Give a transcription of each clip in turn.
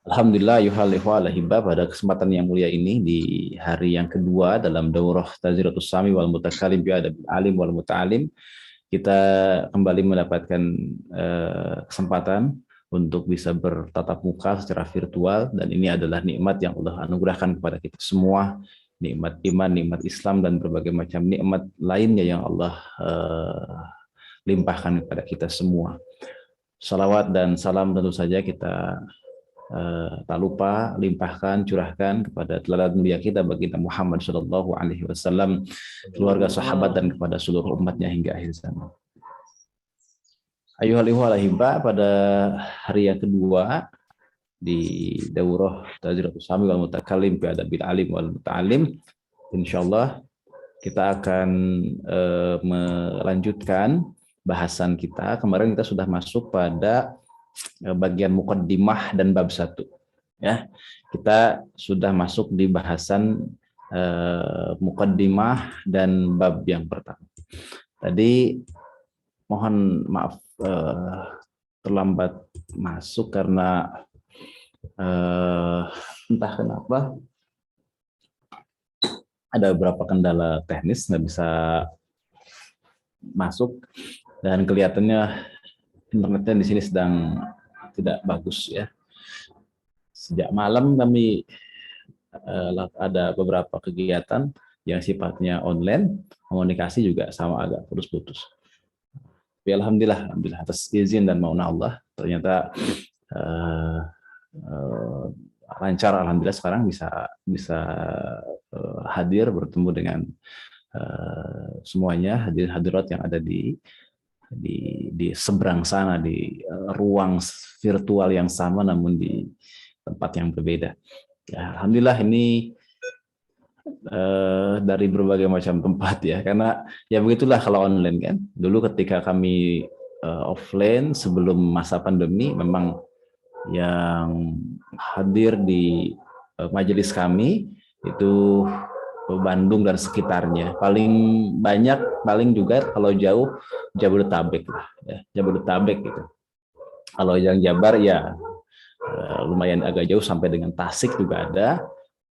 Alhamdulillah yuhallihu pada kesempatan yang mulia ini di hari yang kedua dalam daurah Tazkiratus Sami wal Mutakalim bi Adabil Alim wal Muta'alim, kita kembali mendapatkan kesempatan untuk bisa bertatap muka secara virtual, dan ini adalah nikmat yang Allah anugerahkan kepada kita semua, nikmat iman, nikmat Islam, dan berbagai macam nikmat lainnya yang Allah limpahkan kepada kita semua. Salawat dan salam tentu saja kita tak lupa limpahkan, curahkan kepada teladan mulia kita baginda Muhammad Shallallahu Alaihi Wasallam, keluarga, sahabat, dan kepada seluruh umatnya hingga akhir zaman. Ayuhal ikhwah al-ahibba, pada hari yang kedua di daurah Tazkiratus Sami wal Mutakalim bi Adabil Alim wal Muta'alim, insyaallah kita akan melanjutkan bahasan kita. Kemarin kita sudah masuk pada bagian muqaddimah dan bab 1. Ya, kita sudah masuk di bahasan muqaddimah dan bab yang pertama. Tadi mohon maaf terlambat masuk karena entah kenapa ada beberapa kendala teknis, nggak bisa masuk, dan kelihatannya internetnya di sini sedang tidak bagus ya. Sejak malam kami ada beberapa kegiatan yang sifatnya online, komunikasi juga sama agak putus-putus. Tapi alhamdulillah atas izin dan mauna Allah ternyata lancar, alhamdulillah sekarang bisa hadir bertemu dengan semuanya, hadirat yang ada di seberang sana, di ruang virtual yang sama namun di tempat yang berbeda. Ya, alhamdulillah ini dari berbagai macam tempat ya, karena ya begitulah kalau online kan. Dulu ketika kami offline sebelum masa pandemi, memang yang hadir di majelis kami itu Bandung dan sekitarnya, paling banyak, paling juga kalau jauh Jabodetabek lah ya, Jabodetabek gitu. Kalau yang Jabar ya lumayan agak jauh, sampai dengan Tasik juga ada,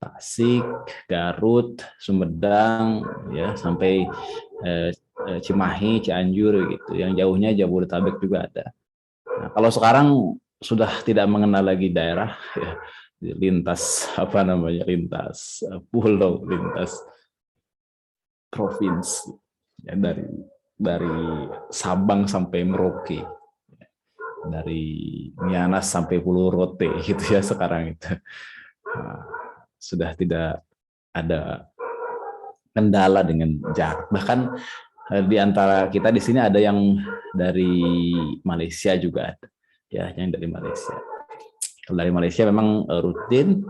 Tasik, Garut, Sumedang ya, sampai Cimahi, Cianjur gitu. Yang jauhnya Jabodetabek juga ada. Nah, kalau sekarang sudah tidak mengenal lagi daerah ya, lintas lintas pulau, lintas provinsi ya, dari Sabang sampai Merauke, dari Mianas sampai Pulau Rote gitu ya sekarang itu. Nah, sudah tidak ada kendala dengan jarak. Bahkan di antara kita di sini ada yang dari Malaysia juga ada ya, yang dari Malaysia. Dari Malaysia memang rutin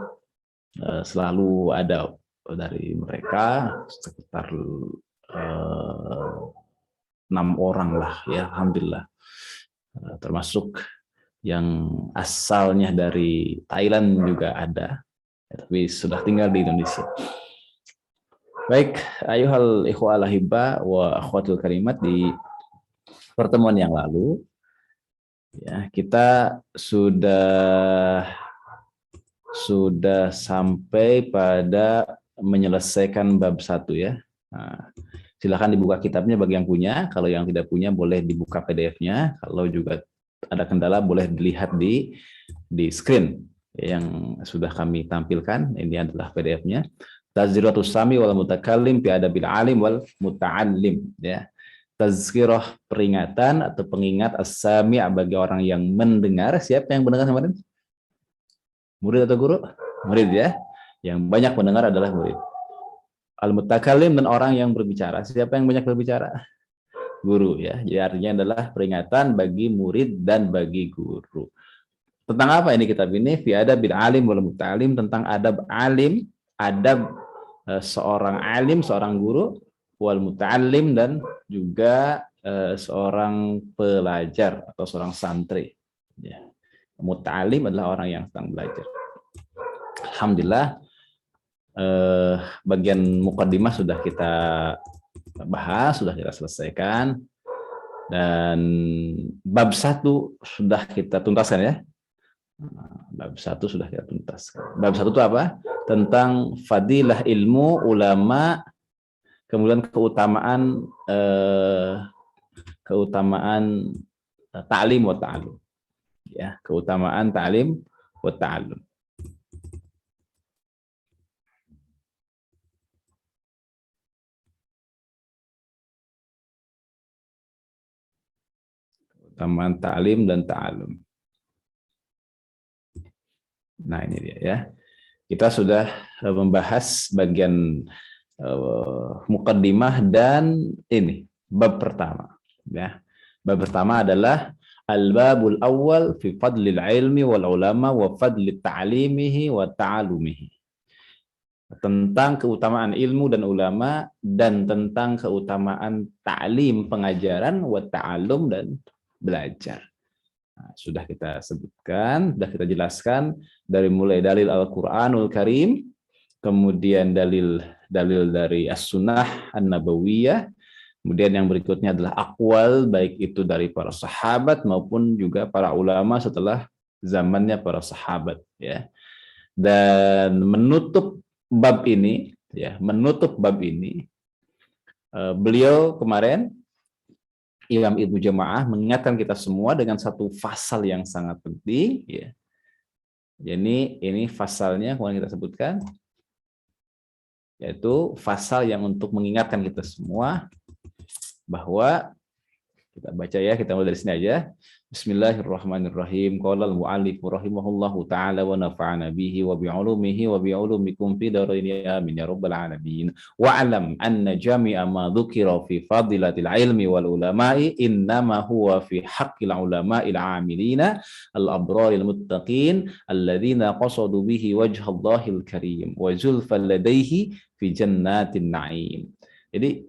selalu ada dari mereka sekitar 6 orang lah ya, alhamdulillah, termasuk yang asalnya dari Thailand juga ada, tapi sudah tinggal di Indonesia. Baik, ayuhal ikhwal ahibba wa akhwatul karimat, di pertemuan yang lalu ya kita sudah sampai pada menyelesaikan bab 1 ya. Nah, silakan dibuka kitabnya bagi yang punya. Kalau yang tidak punya boleh dibuka PDF-nya. Kalau juga ada kendala boleh dilihat di screen yang sudah kami tampilkan. Ini adalah PDF-nya. Tazkiratus Sami wal Mutakalim bi Adabil Alim wal Muta'allim ya. Tazkirah, peringatan atau pengingat, as-sami' bagi orang yang mendengar. Siapa yang mendengar kemarin? Murid atau guru? Murid ya. Yang banyak mendengar adalah murid. Al-mutakalim, dan orang yang berbicara. Siapa yang banyak berbicara? Guru ya. Jadi artinya adalah peringatan bagi murid dan bagi guru. Tentang apa ini kitab ini? Fi adabil alim wal muta'alim, tentang adab alim, adab seorang alim, seorang guru, wal muta'allim, dan juga seorang pelajar atau seorang santri ya. Muta'allim adalah orang yang sedang belajar. Alhamdulillah bagian muqaddimah sudah kita bahas, sudah kita selesaikan, dan bab 1 sudah kita tuntaskan ya. Bab 1 sudah kita tuntaskan. Bab 1 itu apa? Tentang fadilah ilmu ulama, kemudian keutamaan ta'lim wa ta'allum. Ya, keutamaan ta'lim wa ta'allum. Keutamaan ta'lim dan ta'allum. Nah, ini dia ya. Kita sudah membahas bagian muqaddimah dan ini bab pertama ya. Bab pertama adalah al-babul awal fi fadlil ilmi wal ulama wa fadlit ta'limihi wa ta'alumihi. Tentang keutamaan ilmu dan ulama dan tentang keutamaan ta'lim pengajaran wa ta'alum dan belajar. Nah, sudah kita sebutkan, sudah kita jelaskan dari mulai dalil Al-Qur'anul Karim, kemudian dalil dari As-Sunnah An-Nabawiyah, kemudian yang berikutnya adalah aqwal baik itu dari para sahabat maupun juga para ulama setelah zamannya para sahabat ya. Dan menutup bab ini beliau kemarin Imam Ibnu Jamaah mengingatkan kita semua dengan satu pasal yang sangat penting ya. Jadi ini pasalnya kemarin kita sebutkan, yaitu pasal yang untuk mengingatkan kita semua bahwa, kita baca ya, kita mulai dari sini aja. Bismillahirrahmanirrahim. Qala al-mu'allif rahimahullahu taala wa nafa'ana bihi wa bi'ulumihi wa bi'ulumikum fi darain amin ya rabbal alamin. Wa alam anna jami'a ma dzukira fi fadilatil ilmi wal ulama'i innama huwa fi haqqil ulama'il 'amilina al-abraril muttaqin alladzina qasadu bihi wajhallahil karim wa zulfal ladaihi fi jannatin na'im. Jadi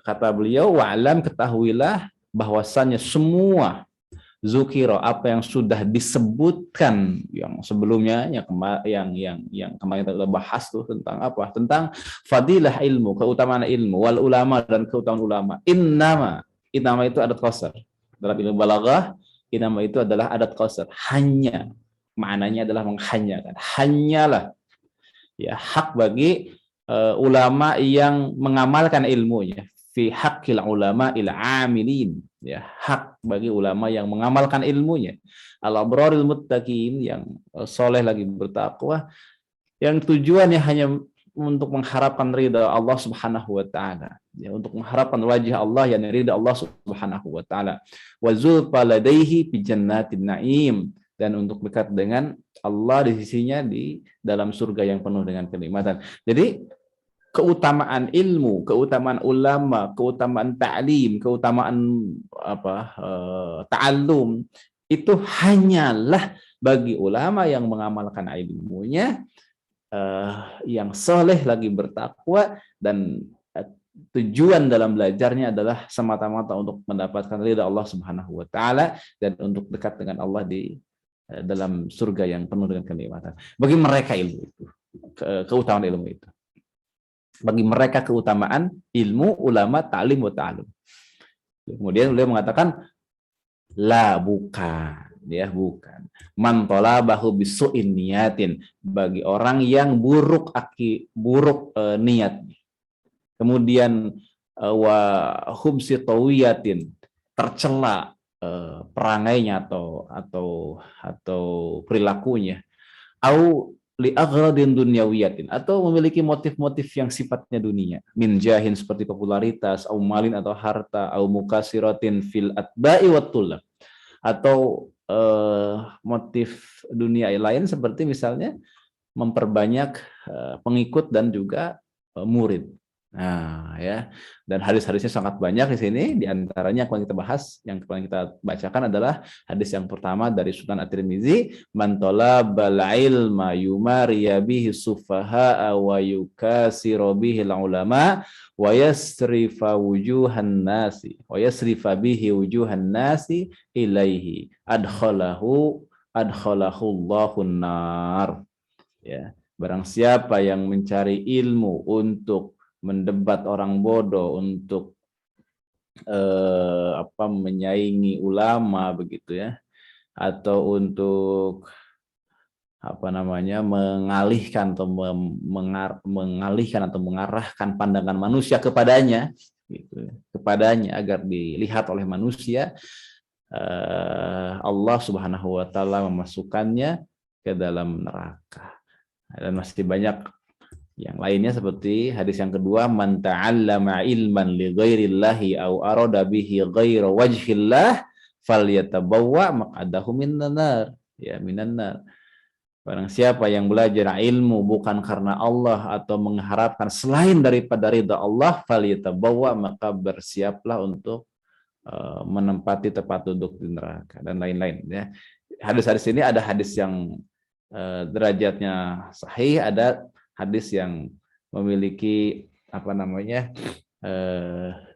kata beliau, wa alam, ketahuilah bahwasannya semua zukiro, apa yang sudah disebutkan yang sebelumnya, yang kemarin kita bahas tuh tentang apa? Tentang fadilah ilmu, keutamaan ilmu, wal ulama, dan keutamaan ulama. Innama itu adat qasar. Dalam ilmu balaghah, innama itu adalah adat qasar. Hanya, maknanya adalah menghanyakan. Hanyalah ya hak bagi ulama yang mengamalkan ilmunya. Fi haqqil ulama'il 'amilin, ya, hak bagi ulama yang mengamalkan ilmunya, al-abraril muttaqin, yang soleh lagi bertakwa, yang tujuannya hanya untuk mengharapkan ridha Allah Subhanahu wa taala, ya, untuk mengharapkan wajah Allah, yang ridha Allah Subhanahu wa taala, wa zulfa ladaihi fi jannatin na'im, dan untuk dekat dengan Allah di sisinya di dalam surga yang penuh dengan kenikmatan. Jadi keutamaan ilmu, keutamaan ulama, keutamaan ta'lim, keutamaan ta'allum itu hanyalah bagi ulama yang mengamalkan ilmunya, yang soleh lagi bertakwa, dan tujuan dalam belajarnya adalah semata-mata untuk mendapatkan ridha Allah Subhanahu wa taala dan untuk dekat dengan Allah di dalam surga yang penuh dengan kenikmatan. Bagi mereka ilmu itu, keutamaan ilmu itu. Bagi mereka keutamaan ilmu, ulama, ta'lim wa ta'allum. Kemudian beliau mengatakan la, bukan, ya, bukan. Man talabahu bisu'in niyatin, bagi orang yang buruk niat. Kemudian wa hubsi tawiyatin, tercela perangainya atau perilakunya. Au li aghradin dunyawiyatin, atau memiliki motif-motif yang sifatnya dunia, min jahin, seperti popularitas, au malin, atau harta, au mukasiratin fil atba'i wat tulab, atau motif dunia lain seperti misalnya memperbanyak pengikut dan juga murid. Nah, ya. Dan hadis-hadisnya sangat banyak di sini. Di antaranya yang kita bahas, yang kita bacakan adalah hadis yang pertama dari Sunan At-Tirmizi, man talabal ilma yumariya bihi sufaha'a wa yukasiru bihi ulama wa yasrifa bihi wujuhan nasi ilaihi adkhalahu Allahun nar. Ya, barang siapa yang mencari ilmu untuk mendebat orang bodoh, untuk menyaingi ulama begitu ya, atau untuk mengalihkan atau mengalihkan atau mengarahkan pandangan manusia kepadanya, gitu, kepadanya agar dilihat oleh manusia. Allah Subhanahu wa taala memasukkannya ke dalam neraka. Dan masih banyak yang lainnya seperti hadis yang kedua, man ta'allama ilman li ghairillahi aw arada bihi ghaira wajhillah falyatabawwa maq'adahu minan nar, ya, minan nar. Barang siapa yang belajar ilmu bukan karena Allah atau mengharapkan selain daripada ridha Allah, falyatabawwa, maka bersiaplah untuk menempati tempat duduk di neraka dan lain-lain, ya. Hadis-hadis ini ada hadis yang derajatnya sahih, ada hadis yang memiliki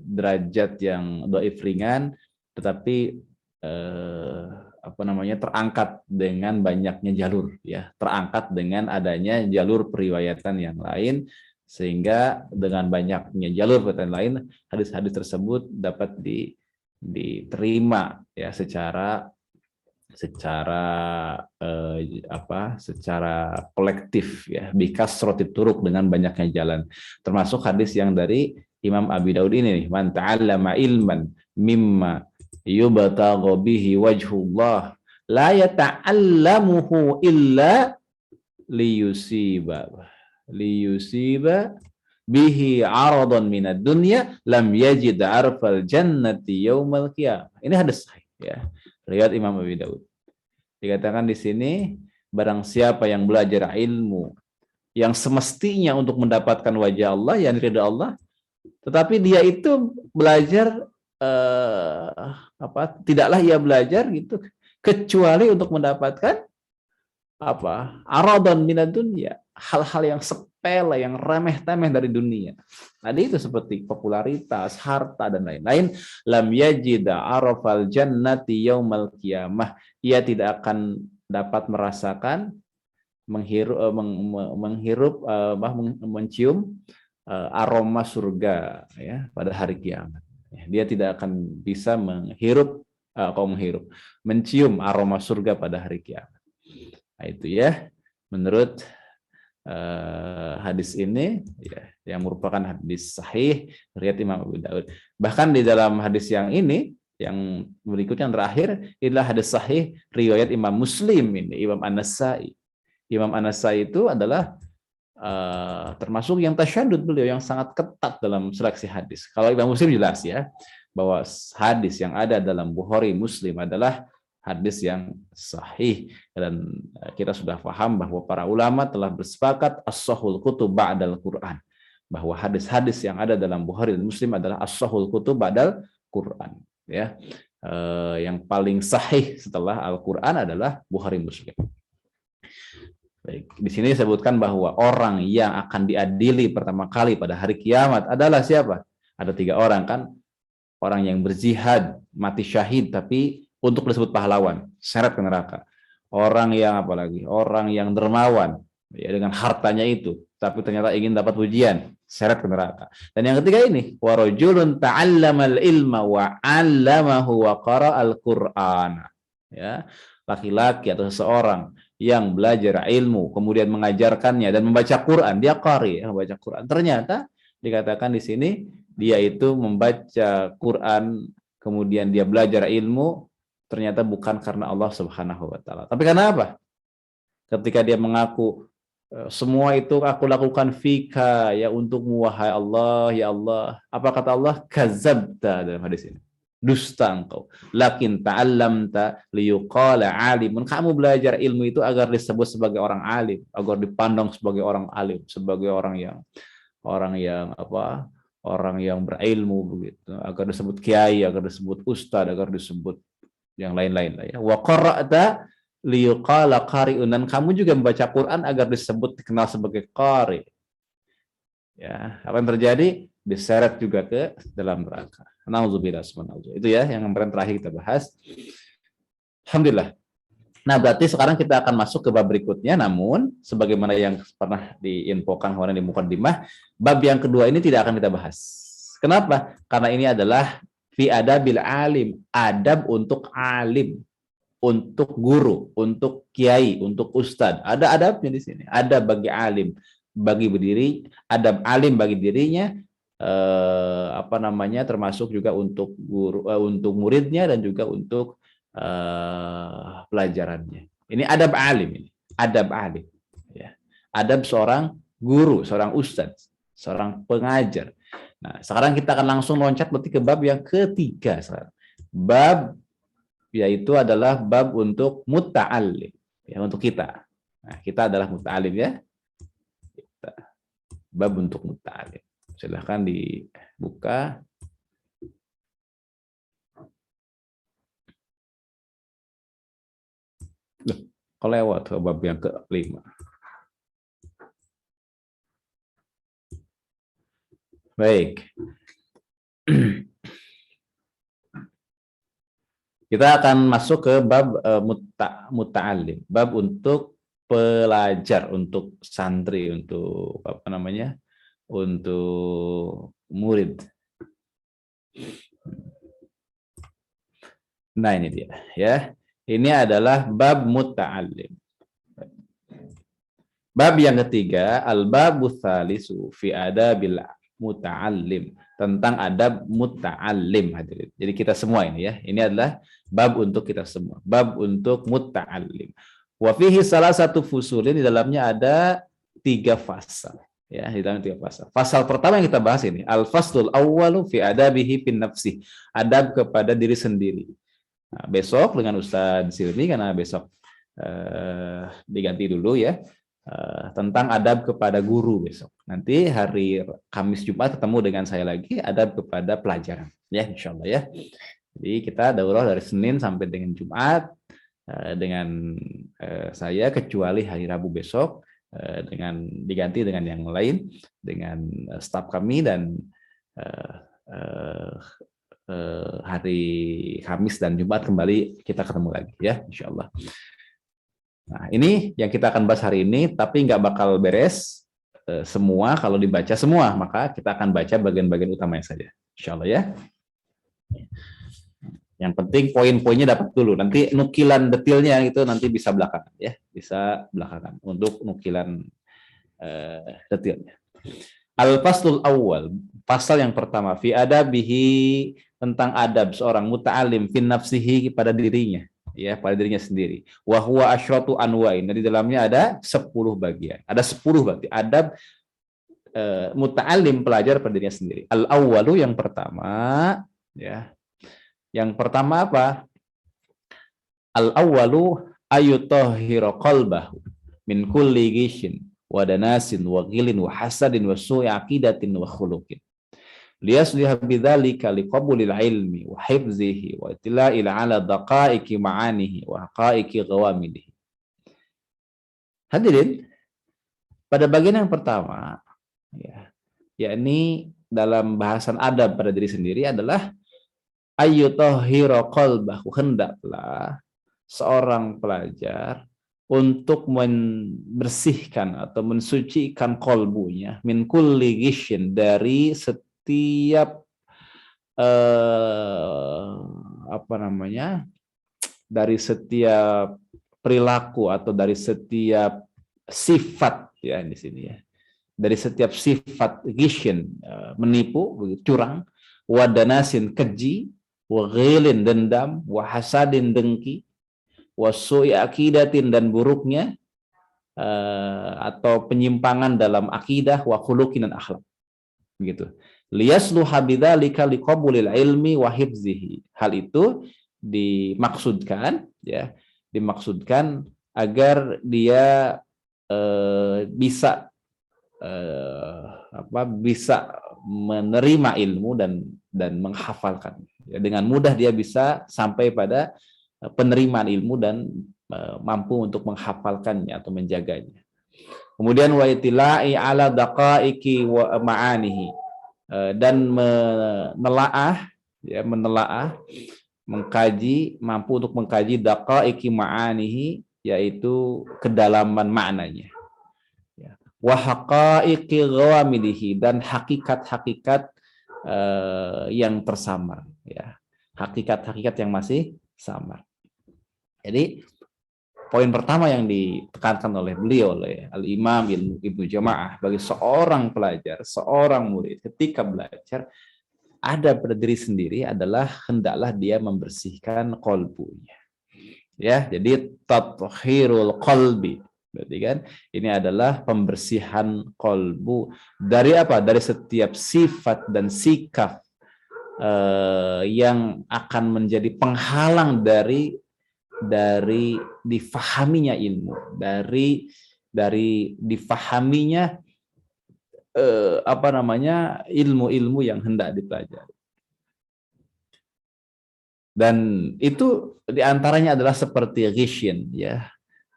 derajat yang dhaif ringan, tetapi terangkat dengan banyaknya jalur, ya, terangkat dengan adanya jalur periwayatan yang lain, sehingga dengan banyaknya jalur periwayatan lain, hadis-hadis tersebut dapat diterima, ya, secara kolektif, ya, bikas roti turuk, dengan banyaknya jalan, termasuk hadis yang dari Imam Abi Daud ini nih, man ta'allama ilman mimma yubtagha bihi wajhullah la yata'allamuhu illa liyusiba bihi aradan minad dunya lam yajid arfal jannati yaumal qiyamah. Ini hadis sahih, ya, riwayat Imam Abi Daud. Dikatakan di sini, barang siapa yang belajar ilmu yang semestinya untuk mendapatkan wajah Allah, yang ridha Allah, tetapi dia itu belajar tidaklah ia belajar gitu kecuali untuk mendapatkan aradan minad dunya, hal-hal yang sepele, yang remeh-temeh dari dunia. Tadi itu seperti popularitas, harta, dan lain-lain. Lam yajida arafal jannati yaumal qiyamah. Ia tidak akan dapat merasakan, mencium aroma surga, ya, pada hari kiamat. Dia tidak akan bisa mencium aroma surga pada hari kiamat. Nah, itu, ya, menurut hadis ini, ya, yang merupakan hadis sahih riwayat Imam Abu Daud. Bahkan di dalam hadis yang ini, yang berikutnya, yang terakhir, inilah hadis sahih riwayat Imam Muslim, ini Imam An-Nasai. Imam An-Nasai itu adalah termasuk yang tasyadud, beliau yang sangat ketat dalam seleksi hadis. Kalau Imam Muslim jelas, ya, bahwa hadis yang ada dalam Bukhari Muslim adalah hadis yang sahih, dan kita sudah paham bahwa para ulama telah bersepakat as-sahul kutub ba'dal Quran, bahwa hadis-hadis yang ada dalam Bukhari dan Muslim adalah as-sahul kutub ba'dal Quran, ya. Yang paling sahih setelah Al-Quran adalah Bukhari Muslim. Baik, di sini disebutkan bahwa orang yang akan diadili pertama kali pada hari kiamat adalah siapa? Ada 3 orang, kan? Orang yang berjihad, mati syahid, tapi untuk disebut pahlawan, seret ke neraka. Orang yang orang yang dermawan, ya, dengan hartanya itu, tapi ternyata ingin dapat pujian, seret ke neraka. Dan yang ketiga ini, wa rajulun ta'allamal ilma wa 'allamahu wa qara'al Qur'ana. Ya, laki-laki atau seseorang yang belajar ilmu kemudian mengajarkannya dan membaca Quran, dia qari, membaca Quran. Ternyata dikatakan di sini dia itu membaca Quran kemudian dia belajar ilmu, ternyata bukan karena Allah Subhanahu wa taala. Tapi karena apa? Ketika dia mengaku, semua itu aku lakukan fika, ya, untukmu wahai Allah, ya Allah. Apa kata Allah? Kadzabta, dalam hadis ini. Dusta engkau. Lakin ta'allamta liyuqala alimun. Kamu belajar ilmu itu agar disebut sebagai orang alim, agar dipandang sebagai orang alim, sebagai orang yang berilmu, begitu. Agar disebut kiai, agar disebut ustadz, agar disebut yang lain-lain lah, ya. Wa qara'ta liyuqala qari'un, dan kamu juga membaca Quran agar disebut, dikenal sebagai qari. Ya, apa yang terjadi? Diseret juga ke dalam neraka. Nauzubillah. Itu, ya, yang kemarin terakhir kita bahas. Alhamdulillah. Nah, berarti sekarang kita akan masuk ke bab berikutnya, namun sebagaimana yang pernah diinfokan kemarin di mukaddimah, bab yang kedua ini tidak akan kita bahas. Kenapa? Karena ini adalah fi adabil alim, adab untuk alim. untuk guru, untuk kiai, untuk ustadz. Ada adabnya di sini. Ada bagi alim, bagi berdiri, adab alim bagi dirinya, apa namanya, termasuk juga untuk guru, untuk muridnya dan juga untuk pelajarannya. Ini adab alim, ini adab alim. Ya. Adab seorang guru, seorang ustadz, seorang pengajar. Nah, sekarang kita akan langsung loncat berarti ke bab yang ketiga sekarang. Bab yaitu adalah bab untuk muta'allim, ya, untuk kita. Nah, kita adalah muta'allim ya. Bab untuk muta'allim. Silahkan dibuka. Kok lewat ke bab yang ke-5. Baik. Kita akan masuk ke bab muta'allim, bab untuk pelajar, untuk santri, untuk apa namanya? Untuk murid. Nah, ini dia ya. Ini adalah bab muta'allim. Bab yang ketiga, al-babu tsalisu fi adabil muta'allim, tentang adab muta'allim, hadirin. Jadi kita semua ini ya. Ini adalah bab untuk kita semua. Bab untuk muta'allim. Wa fihi salah satu fusulin, di dalamnya ada 3 fasal. Ya, di dalamnya 3 fasal. Fasal pertama yang kita bahas ini, al-faslul awwalu fi adabihi fin nafsi. Adab kepada diri sendiri. Nah, besok dengan Ustadz Silmi, karena besok diganti dulu ya, tentang adab kepada guru besok. Nanti hari Kamis Jumat ketemu dengan saya lagi, adab kepada pelajaran ya, insya Allah ya. Jadi kita daurah dari Senin sampai dengan Jumat dengan saya, kecuali hari Rabu besok dengan diganti dengan yang lain, dengan staf kami, dan hari Kamis dan Jumat kembali kita ketemu lagi ya, insya Allah. Nah, ini yang kita akan bahas hari ini, tapi nggak bakal beres semua kalau dibaca semua, maka kita akan baca bagian-bagian utamanya saja, insya Allah ya. Yang penting poin-poinnya dapat dulu, nanti nukilan detailnya itu nanti bisa belakangan ya, bisa belakangan untuk nukilan detailnya. Al-faslul awal, pasal yang pertama, fi adabihi, tentang adab seorang muta'alim, fin nafsihi, pada dirinya, ya, pada dirinya sendiri. Wa huwa asyratu anwa'in, di dalamnya ada 10 bagian. Ada 10 berarti adab muta'alim, pelajar pada dirinya sendiri. Al-awwalu, yang pertama, ya. Yang pertama apa? Al-awwalu ayutahhira qalbahu min kulli gishin wa danasin wa ghilin wa hasadin wa su'i aqidatin wa khuluqin. Liyasliha bidzalika liqabulil ilmi wa hifzihi wa itla'il ala daqa'iqi ma'anihi wa haqa'iqi ghawamidihi. Hadirin, pada bagian yang pertama ya, yakni dalam bahasan adab pada diri sendiri adalah ayyutahhira qalbahu, hendaklah seorang pelajar untuk membersihkan atau mensucikan kolbunya min kulli gishin, dari setiap apa namanya, dari setiap perilaku atau dari setiap sifat ya, di sini ya, dari setiap sifat gishin, menipu, curang, wadanasin, keji, wa ghilin, dendam, wa hasadin, dengki, wa su'i akidatin, dan buruknya atau penyimpangan dalam akidah, wa khuluqin, dan akhlak. Begitu. Liyasluha bidzalika liqabulil ilmi wa hifzihi. Hal itu dimaksudkan ya, dimaksudkan agar dia bisa bisa menerima ilmu dan menghafalkan. Ya, dengan mudah dia bisa sampai pada penerimaan ilmu dan mampu untuk menghafalkannya atau menjaganya. Kemudian wa itila'i ala daqa'iqi wa ma'anihi, dan menelaah ya, mengkaji, mampu untuk mengkaji daqa'iqi ma'anihi, yaitu kedalaman maknanya. Wa haqa'iqi ghawamidihi, dan hakikat-hakikat yang tersamar ya, hakikat-hakikat yang masih samar. Jadi poin pertama yang ditekankan oleh beliau, oleh Al-Imam Ibnu Jamaah, bagi seorang pelajar, seorang murid ketika belajar, ada pada diri sendiri adalah hendaklah dia membersihkan kolbunya. Ya, jadi tathhirul qalbi. Berarti kan ini adalah pembersihan kolbu dari apa? Dari setiap sifat dan sikap yang akan menjadi penghalang dari difahaminya ilmu, dari difahaminya apa namanya ilmu-ilmu yang hendak dipelajari. Dan itu diantaranya adalah seperti ghisyin, ya,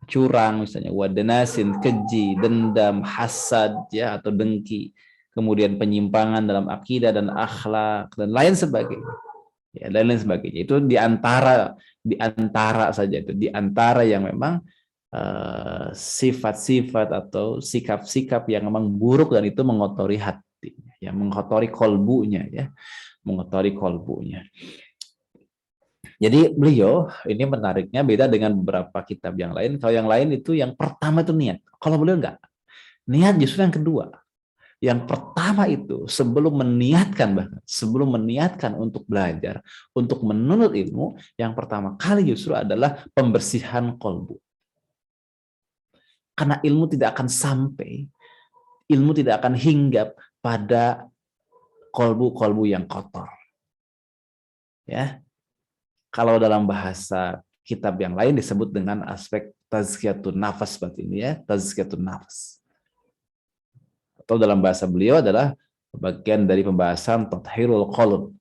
curang misalnya, wadanasin, keji, dendam, hasad, ya, atau dengki, kemudian penyimpangan dalam akidah dan akhlak dan lain sebagainya, ya, dan lain sebagainya. Itu diantara saja, itu diantara yang memang sifat-sifat atau sikap-sikap yang memang buruk dan itu mengotori hatinya, ya, mengotori kolbunya, ya, mengotori kolbunya. Jadi beliau ini menariknya beda dengan beberapa kitab yang lain. Kalau yang lain itu yang pertama itu niat. Kalau beliau enggak. Niat justru yang kedua. Yang pertama itu sebelum meniatkan untuk belajar, untuk menuntut ilmu, yang pertama kali justru adalah pembersihan kolbu. Karena ilmu tidak akan sampai, ilmu tidak akan hinggap pada kolbu-kolbu yang kotor. Ya. Kalau dalam bahasa kitab yang lain disebut dengan aspek tazkiyatun nafas seperti ini, ya, tazkiyatun nafas. Atau dalam bahasa beliau adalah bagian dari pembahasan tathhirul qalb,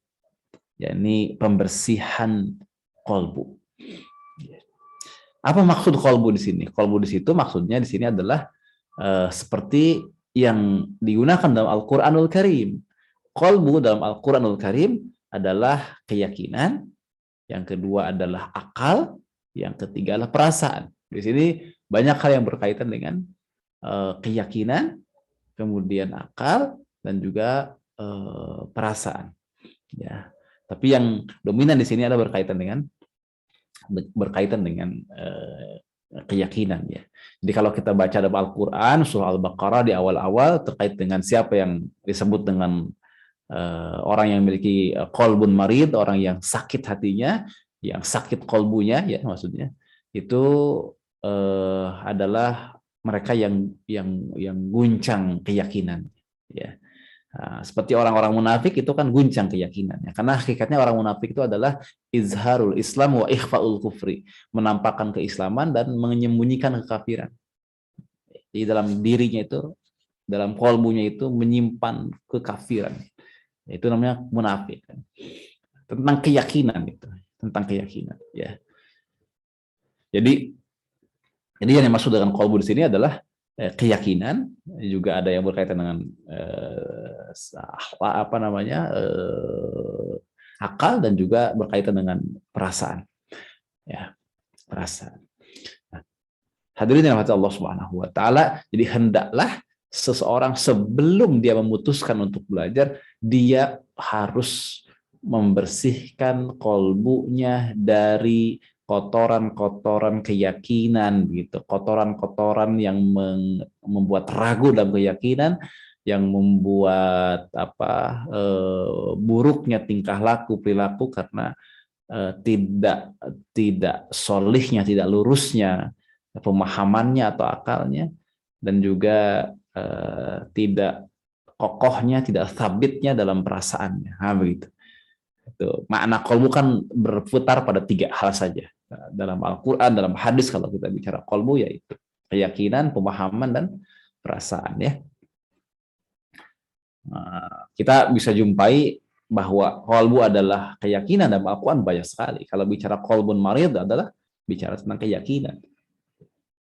yakni pembersihan kolbu. Apa maksud kolbu di sini? Kolbu di situ maksudnya di sini adalah seperti yang digunakan dalam Al-Qur'anul Karim. Kolbu dalam Al-Qur'anul Karim adalah keyakinan, yang kedua adalah akal, yang ketiga adalah perasaan. Di sini banyak hal yang berkaitan dengan keyakinan, kemudian akal, dan juga perasaan. Ya, tapi yang dominan di sini adalah berkaitan dengan keyakinan, ya. Jadi kalau kita baca dalam Al-Quran surah Al-Baqarah di awal-awal terkait dengan siapa yang disebut dengan orang yang memiliki qalbun marid, orang yang sakit hatinya, yang sakit kolbunya, ya, maksudnya itu adalah mereka yang guncang keyakinan, ya. Nah, seperti orang-orang munafik itu kan guncang keyakinannya, karena hakikatnya orang munafik itu adalah izharul Islam wa ikhfaul kufri, menampakkan keislaman dan menyembunyikan kekafiran. Di dalam dirinya itu, dalam kolbunya itu menyimpan kekafiran. Itu namanya munafik. Tentang keyakinan itu, tentang keyakinan, ya. Jadi yang dimaksud dengan kolbu di sini adalah keyakinan, juga ada yang berkaitan dengan apa namanya akal, dan juga berkaitan dengan perasaan, ya, perasaan. Nah, hadirin yang dirahmati Allah Subhanahu wa taala, jadi hendaklah seseorang sebelum dia memutuskan untuk belajar, dia harus membersihkan kolbunya dari kotoran-kotoran keyakinan, gitu, kotoran-kotoran yang membuat ragu dalam keyakinan, yang membuat buruknya tingkah laku perilaku karena tidak solihnya, tidak lurusnya pemahamannya atau akalnya, dan juga tidak kokohnya, tidak sabitnya dalam perasaannya. Nah, begitu. Itu makna kolbu kan berputar pada 3 hal saja. Dalam Al-Quran, dalam hadis, kalau kita bicara kolbu, yaitu keyakinan, pemahaman, dan perasaan, ya. Nah, kita bisa jumpai bahwa kolbu adalah keyakinan dalam Al-Quran banyak sekali. Kalau bicara kolbun marid adalah bicara tentang keyakinan.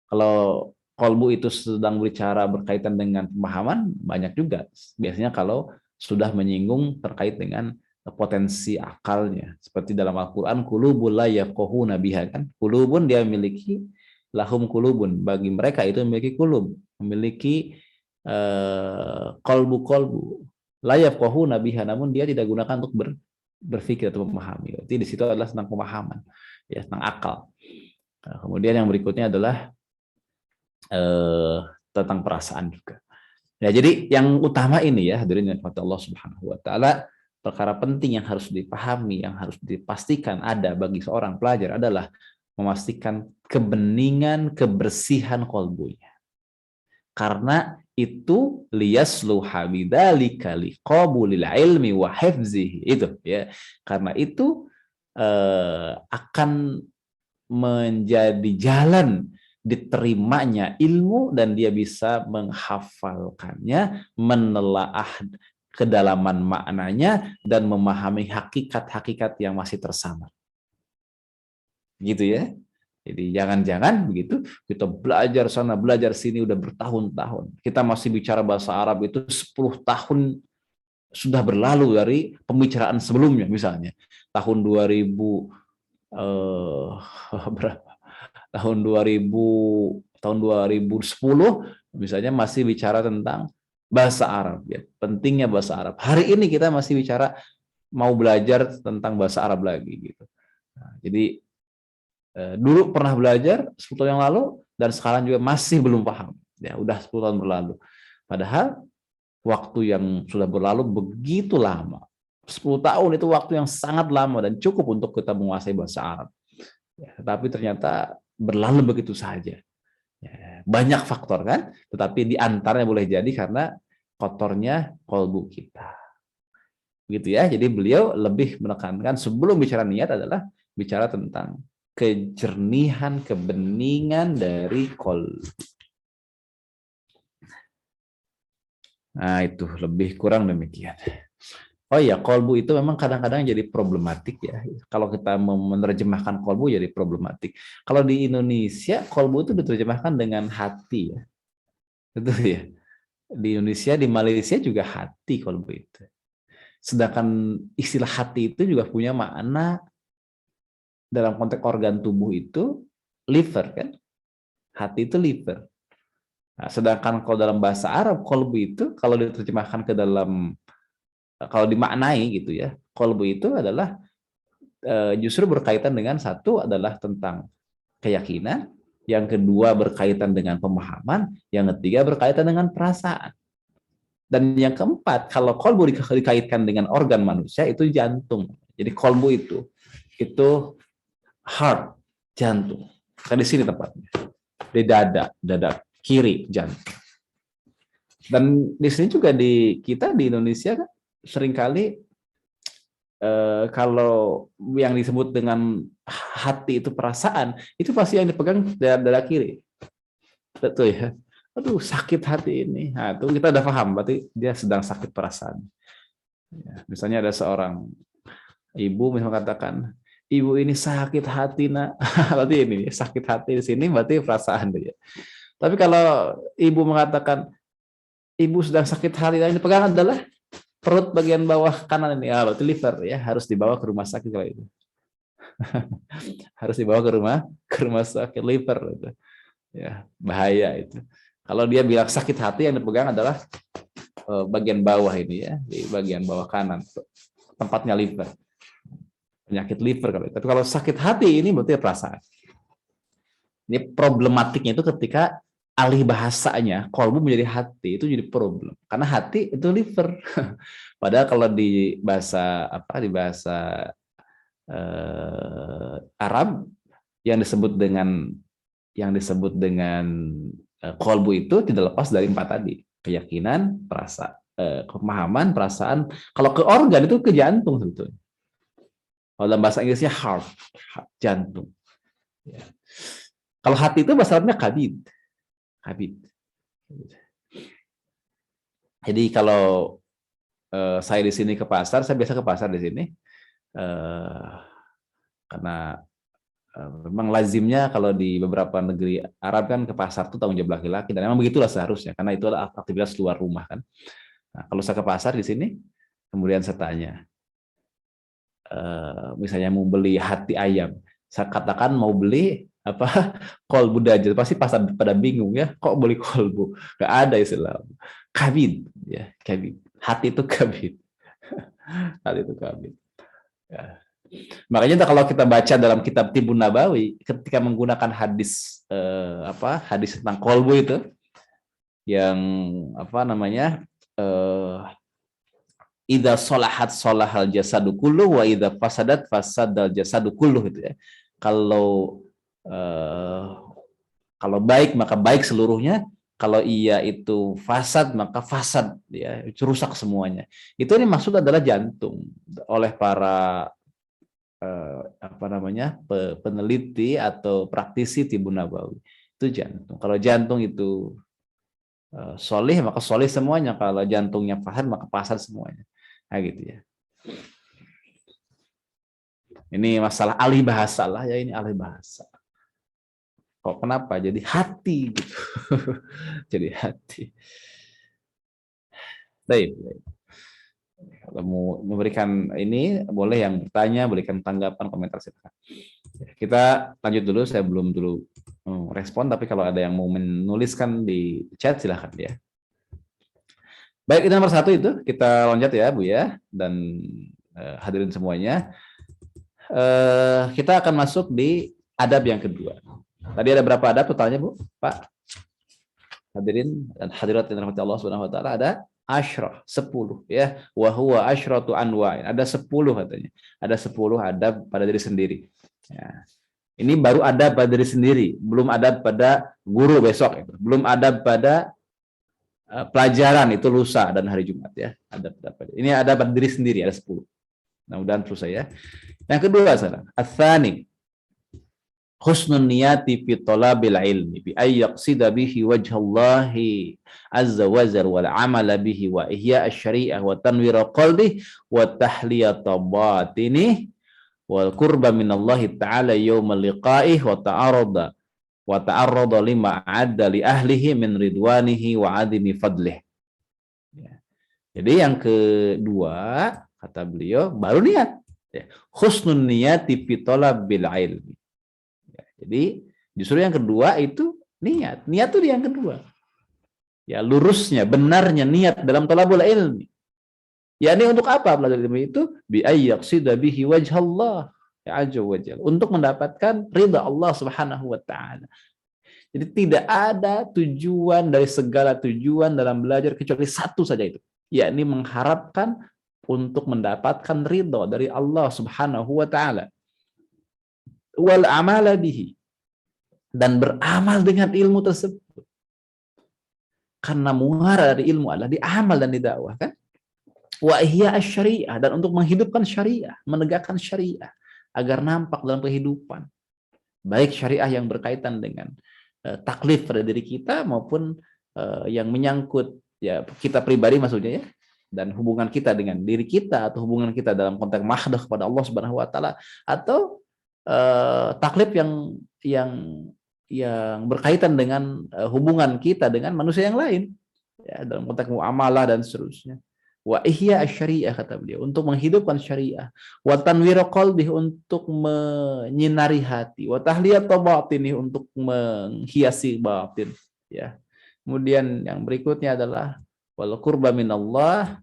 Kalau kolbu itu sedang bicara berkaitan dengan pemahaman, banyak juga. Biasanya kalau sudah menyinggung terkait dengan potensi akalnya. Seperti dalam Al-Quran, qulubun la yafqahuna biha, kan? Qulubun, dia memiliki, lahum qulubun, bagi mereka itu memiliki qulub, memiliki kolbu-kolbu. La yafqahuna biha, namun dia tidak gunakan untuk berpikir atau memahami. Jadi di situ adalah tentang pemahaman, ya, tentang akal. Nah, kemudian yang berikutnya adalah tentang perasaan juga. Ya, jadi yang utama ini ya, hadirin yang dirahmati Allah Subhanahu wa taala, perkara penting yang harus dipahami, yang harus dipastikan ada bagi seorang pelajar adalah memastikan kebeningan, kebersihan qalbunya. Karena itu liyasluha bidzalika liqabulil ilmi wa hifzihi, itu ya. Karena itu akan menjadi jalan diterimanya ilmu dan dia bisa menghafalkannya, menelaah kedalaman maknanya dan memahami hakikat-hakikat yang masih tersamar. Gitu ya. Jadi jangan-jangan begitu kita belajar sana, belajar sini udah bertahun-tahun. Kita masih bicara bahasa Arab itu 10 tahun sudah berlalu dari pembicaraan sebelumnya misalnya. Tahun 2000 berapa? Tahun 2010 misalnya masih bicara tentang bahasa Arab ya, pentingnya bahasa Arab. Hari ini kita masih bicara mau belajar tentang bahasa Arab lagi gitu. Nah, jadi dulu pernah belajar 10 tahun yang lalu dan sekarang juga masih belum paham. Ya, udah 10 tahun berlalu. Padahal waktu yang sudah berlalu begitu lama. 10 tahun itu waktu yang sangat lama dan cukup untuk kita menguasai bahasa Arab. Ya, tapi ternyata berlalu begitu saja. Ya, banyak faktor kan, tetapi di antaranya boleh jadi karena kotornya kolbu kita. Gitu ya. Jadi beliau lebih menekankan sebelum bicara niat adalah bicara tentang kejernihan, kebeningan dari kolbu. Nah, itu lebih kurang demikian. Oh iya, kolbu itu memang kadang-kadang jadi problematik ya. Kalau kita menerjemahkan kolbu jadi problematik. Kalau di Indonesia, kolbu itu diterjemahkan dengan hati ya. Betul ya. Di Indonesia, di Malaysia juga hati kolbu itu. Sedangkan istilah hati itu juga punya makna dalam konteks organ tubuh itu liver kan. Hati itu liver. Nah, sedangkan kalau dalam bahasa Arab, kolbu itu kalau diterjemahkan ke dalam, kalau dimaknai gitu ya, kolbu itu adalah justru berkaitan dengan satu adalah tentang keyakinan, yang kedua berkaitan dengan pemahaman, yang ketiga berkaitan dengan perasaan. Dan yang keempat, kalau kolbu dikaitkan dengan organ manusia itu jantung. Jadi kolbu itu heart, jantung. Kan di sini tempatnya. Di dada kiri jantung. Dan di sini juga di kita di Indonesia kan seringkali kalau yang disebut dengan hati itu perasaan, itu pasti yang dipegang dada kiri. Betul ya. Aduh, sakit hati ini. Nah, itu kita udah paham, berarti dia sedang sakit perasaan. Ya, misalnya ada seorang ibu misalnya katakan, ibu ini sakit hati nak. Berarti ini sakit hati di sini berarti perasaan dia. Tapi kalau ibu mengatakan ibu sedang sakit hati, yang dipegang adalah perut bagian bawah kanan ini, ya, berarti liver ya, harus dibawa ke rumah sakit kalau itu. Harus dibawa ke rumah sakit liver itu. Ya, bahaya itu. Kalau dia bilang sakit hati, yang dipegang adalah bagian bawah ini ya, di bagian bawah kanan, tempatnya liver. Penyakit liver kalau itu. Tapi kalau sakit hati ini berarti perasaan. Ini problematiknya itu ketika alih bahasanya kolbu menjadi hati, itu jadi problem. Karena hati itu liver. Padahal kalau di bahasa Arab yang disebut dengan kolbu itu tidak lepas dari 4 tadi, keyakinan, pemahaman, perasaan. Kalau ke organ itu ke jantung sebetulnya. Kalau dalam bahasa Inggrisnya heart, jantung. Ya. Kalau hati itu bahasa Arabnya kabid. Jadi kalau saya di sini ke pasar, saya biasa ke pasar di sini karena memang lazimnya kalau di beberapa negeri Arab kan ke pasar itu tanggung jawab laki-laki, dan memang begitulah seharusnya karena itu adalah aktivitas luar rumah kan. Nah, kalau saya ke pasar di sini, kemudian saya tanya, misalnya mau beli hati ayam, saya katakan mau beli kolbu dajjal, pasti pasar pada bingung ya, kok beli kolbu, nggak ada istilah kabid ya, kabid, hati itu kabid. Hati itu kabid ya. Makanya kalau kita baca dalam kitab Tibun Nabawi, ketika menggunakan hadis hadis tentang kolbu itu, yang apa namanya, idza salahat salahal jasadu kullu wa idza fasadat fasadal jasadu kullu gitu ya. Kalau eh, kalau baik maka baik seluruhnya, kalau ia itu fasad maka fasad ya, itu rusak semuanya. Itu ini maksud adalah jantung oleh para apa namanya, peneliti atau praktisi Tibun Nabawi. Itu jantung. Kalau jantung itu solih maka solih semuanya, kalau jantungnya fasad maka fasad semuanya. Nah, gitu ya. Ini masalah alih bahasa lah ya, ini alih bahasa. Kok kenapa? Jadi hati gitu. Jadi hati. Baik. Kalau mau memberikan ini, boleh yang bertanya, berikan tanggapan, komentar, silakan. Kita lanjut dulu, saya belum dulu respon, tapi kalau ada yang mau menuliskan di chat silahkan ya. Baik, itu nomor 1 itu, kita loncat ya Bu ya, dan hadirin semuanya. Kita akan masuk di adab yang kedua. Tadi ada berapa adab totalnya Bu? Pak? Hadirin dan hadirat yang dirahmati Allah Subhanahu wa taala, ada 10 ya. Wa huwa asyratu anwa'in. Ada 10 katanya. Ada 10 adab pada diri sendiri. Ya. Ini baru adab pada diri sendiri, belum adab pada guru besok itu. Belum adab pada pelajaran itu lusa dan hari Jumat ya. Adab ini adab pada diri sendiri, ada 10. Mudah-mudahan terus ya. Yang kedua salah. Ats-tsani husnun niyati fi talabil ilmi bi ay yaqsida bihi wajhallahi azza wa jalla wal amala bihi wa ihya asy-syari'ah wa tanwir qalbi wa tahliyata batini wal qurba minallahi ta'ala yaumal liqa'ih wa ta'arrada lima adda li ahlihi min ridwanihi wa adimi fadlih. Jadi yang kedua kata beliau baru niat. Husnun niyati fi talabil ilmi. Jadi justru yang kedua itu niat. Niat itu yang kedua. Ya, lurusnya, benarnya niat dalam talabul ilmi. Ya, ini untuk apa belajar ilmu itu? Bi ayyaqsida bihi wajhallah ya azza wajalla. Untuk mendapatkan ridha Allah Subhanahu wa taala. Jadi tidak ada tujuan dari segala tujuan dalam belajar kecuali satu saja itu, yakni mengharapkan untuk mendapatkan ridha dari Allah Subhanahu wa taala. Wal amala bihi, dan beramal dengan ilmu tersebut. Karena muara dari ilmu adalah diamal dan didakwah kan? Wa ihya asy-syari'ah, dan untuk menghidupkan syariah, menegakkan syariah agar nampak dalam kehidupan. Baik syariah yang berkaitan dengan taklif pada diri kita maupun yang menyangkut ya kita pribadi maksudnya ya, dan hubungan kita dengan diri kita atau hubungan kita dalam konteks mahdah kepada Allah Subhanahu wa taala, atau taklif yang berkaitan dengan hubungan kita dengan manusia yang lain ya, dalam konteks muamalah dan seterusnya. Wa ihya asy-syariah kata beliau, untuk menghidupkan syariah. Wa tanwir qalbi, untuk menyinari hati. Wa tahliyat batini, untuk menghiasi batin ya. Kemudian yang berikutnya adalah wal qurba minallahi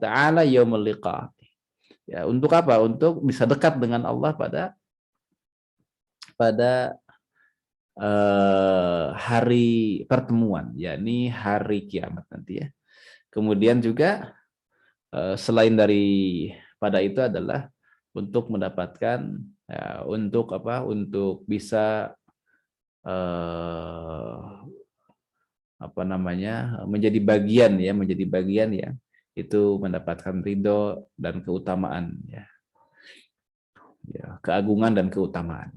ta'ala yaumul liqa. Ya, untuk apa? Untuk bisa dekat dengan Allah pada hari pertemuan, yakni hari kiamat nanti ya. Kemudian juga selain dari pada itu adalah untuk mendapatkan ya, untuk apa? Untuk bisa apa namanya? menjadi bagian ya, itu mendapatkan ridho dan keutamaan ya. Ya, keagungan dan keutamaan.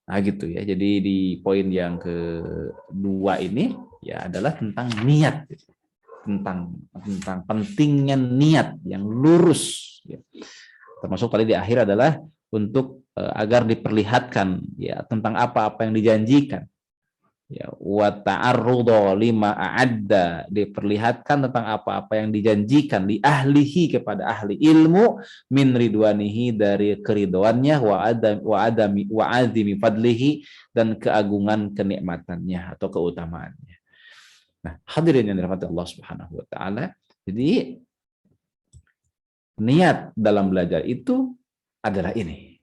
Nah gitu ya. Jadi di poin yang kedua ini ya adalah tentang niat, tentang pentingnya niat yang lurus. Ya. Termasuk tadi di akhir adalah untuk agar diperlihatkan ya tentang apa-apa yang dijanjikan. Ya, wa ta'arrudu lima a'adda, diperlihatkan tentang apa-apa yang dijanjikan li ahlihi, kepada ahli ilmu, min ridwanihi, dari keridhoannya, wa azimi fadlihi, dan keagungan kenikmatannya atau keutamaannya. Nah, hadirin yang dirahmati Allah Subhanahu wa taala, jadi niat dalam belajar itu adalah ini.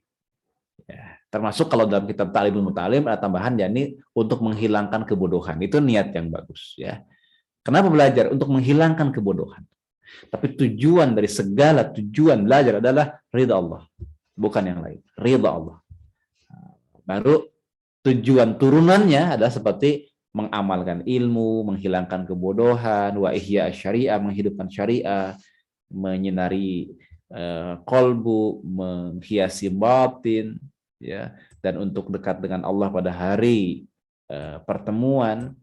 Ya, termasuk kalau dalam kitab Ta'limul Muta'alim ada tambahan yakni untuk menghilangkan kebodohan. Itu niat yang bagus ya. Kenapa belajar? Untuk menghilangkan kebodohan. Tapi tujuan dari segala tujuan belajar adalah ridha Allah, bukan yang lain. Ridha Allah. Baru tujuan turunannya adalah seperti mengamalkan ilmu, menghilangkan kebodohan, wa ihya syariah, menghidupkan syariah, menyinari kolbu, menghiasi batin, ya, dan untuk dekat dengan Allah pada hari pertemuan,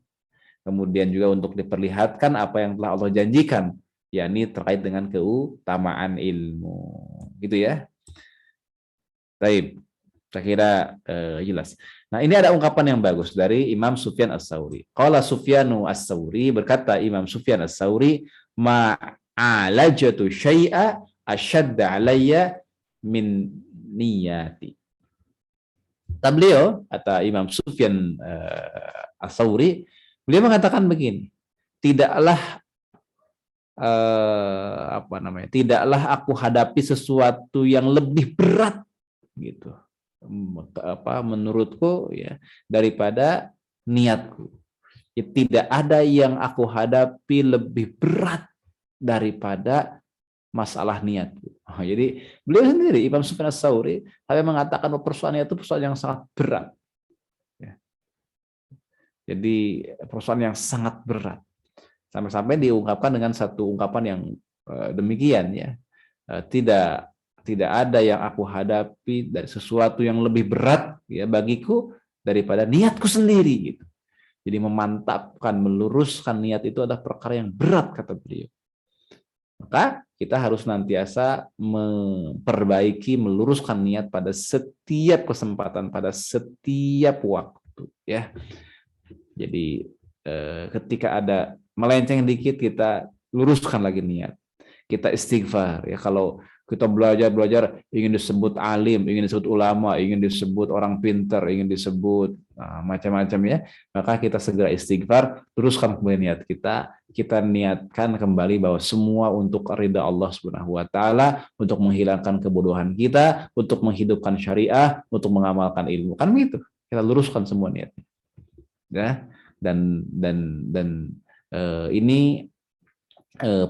kemudian juga untuk diperlihatkan apa yang telah Allah janjikan, yakni terkait dengan keutamaan ilmu, gitu ya. Baik, saya kira jelas. Nah, ini ada ungkapan yang bagus dari Imam Sufyan Ats-Tsauri. Qala Sufyanu Ats-Tsauri, berkata Imam Sufyan Ats-Tsauri, ma'alajatu syai'a asyadda alayya min niyati. Kata beliau, kata Imam Sufyan Ats-Tsauri, beliau mengatakan begini, tidaklah tidaklah aku hadapi sesuatu yang lebih berat gitu, menurutku ya, daripada niatku. Ya, tidak ada yang aku hadapi lebih berat daripada masalah niatku. Jadi beliau sendiri, Imam Sufyan Ats-Tsauri, saya mengatakan bahwa persoalan itu persoalan yang sangat berat. Ya. Jadi persoalan yang sangat berat. Sampai-sampai diungkapkan dengan satu ungkapan yang demikian ya. Tidak ada yang aku hadapi dari sesuatu yang lebih berat ya bagiku daripada niatku sendiri gitu. Jadi memantapkan, meluruskan niat itu adalah perkara yang berat, kata beliau. Maka kita harus nantiasa memperbaiki, meluruskan niat pada setiap kesempatan, pada setiap waktu ya. Jadi ketika ada melenceng dikit, kita luruskan lagi niat. Kita istighfar ya. Kalau kita belajar ingin disebut alim, ingin disebut ulama, ingin disebut orang pintar, ingin disebut macam-macam ya, maka kita segera istighfar, teruskan kembali niat kita niatkan kembali bahwa semua untuk ridha Allah Subhanahu wa taala, untuk menghilangkan kebodohan kita, untuk menghidupkan syariah, untuk mengamalkan ilmu. Kan begitu. Kita luruskan semua niatnya. Ya. Dan ini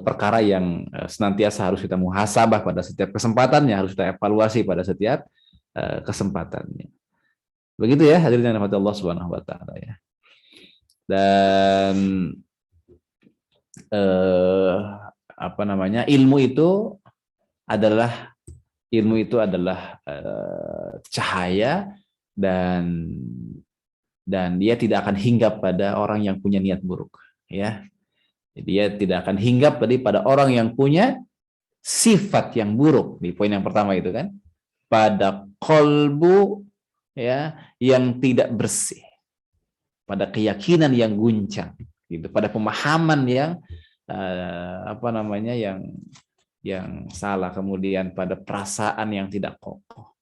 perkara yang senantiasa harus kita muhasabah pada setiap kesempatannya, harus kita evaluasi pada setiap kesempatannya. Begitu ya, hadirin yang dirahmati Allah Subhanahu wa taala ya. Dan ilmu itu adalah cahaya dan dia tidak akan hinggap pada orang yang punya niat buruk ya. Dia tidak akan hinggap pada orang yang punya sifat yang buruk. Di poin yang pertama itu kan, pada kolbu ya yang tidak bersih, pada keyakinan yang guncang, gitu, pada pemahaman yang yang salah, kemudian pada perasaan yang tidak kokoh.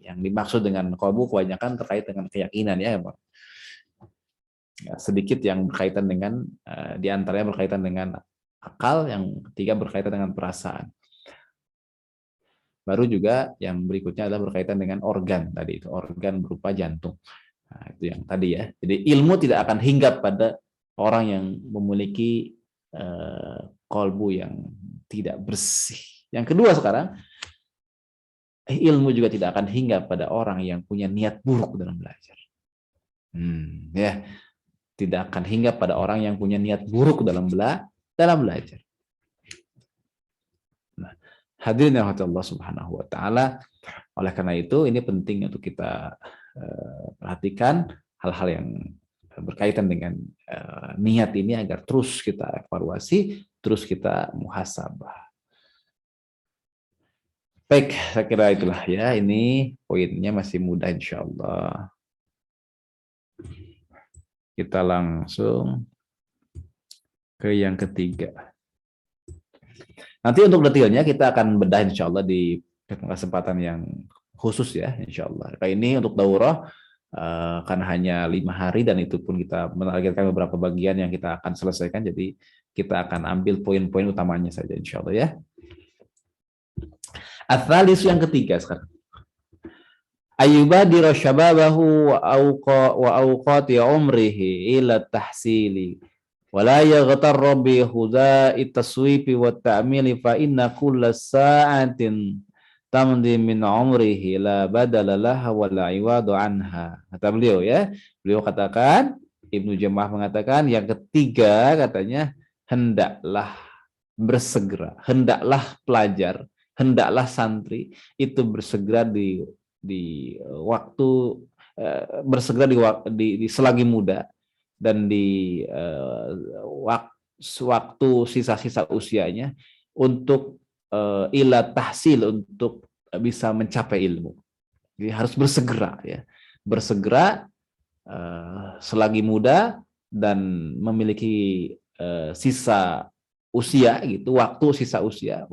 Yang dimaksud dengan kolbu kebanyakan terkait dengan keyakinan ya, Bang. Ya, sedikit yang berkaitan dengan diantaranya berkaitan dengan akal, yang ketiga berkaitan dengan perasaan. Baru juga yang berikutnya adalah berkaitan dengan organ tadi, itu organ berupa jantung. Nah, itu yang tadi ya. Jadi ilmu tidak akan hinggap pada orang yang memiliki kolbu yang tidak bersih. Yang kedua sekarang, ilmu juga tidak akan hinggap pada orang yang punya niat buruk dalam belajar. Ya. Tidak akan hinggap pada orang yang punya niat buruk dalam belajar. Nah, hadirin yang dirahmati Allah Subhanahu wa taala, oleh karena itu ini penting untuk kita perhatikan hal-hal yang berkaitan dengan niat ini agar terus kita evaluasi, terus kita muhasabah. Baik, saya kira itulah ya, ini poinnya masih mudah insyaallah. Kita langsung ke yang ketiga. Nanti untuk detailnya kita akan bedah insya Allah di kesempatan yang khusus ya, insya Allah. Kayak ini untuk daurah karena hanya 5 hari dan itu pun kita menargetkan beberapa bagian yang kita akan selesaikan. Jadi kita akan ambil poin-poin utamanya saja insya Allah ya. Ats-tsalis yang ketiga sekarang. Ayyubadira syababahu wa awqati umrihi ila tahsili wa la yaghtarra bi huda'i taswifi wa ta'mili fa inna kulla sa'atin tamdi min umrihi la badala laha wa la iwadu anha. Kata beliau ya. Beliau katakan, Ibnu Jamah mengatakan yang ketiga katanya hendaklah bersegera, hendaklah pelajar, hendaklah santri itu bersegera waktu bersegera di selagi muda dan di waktu sisa-sisa usianya untuk ila tahsil, untuk bisa mencapai ilmu. Jadi harus bersegera ya, bersegera selagi muda dan memiliki sisa usia gitu, sisa usia,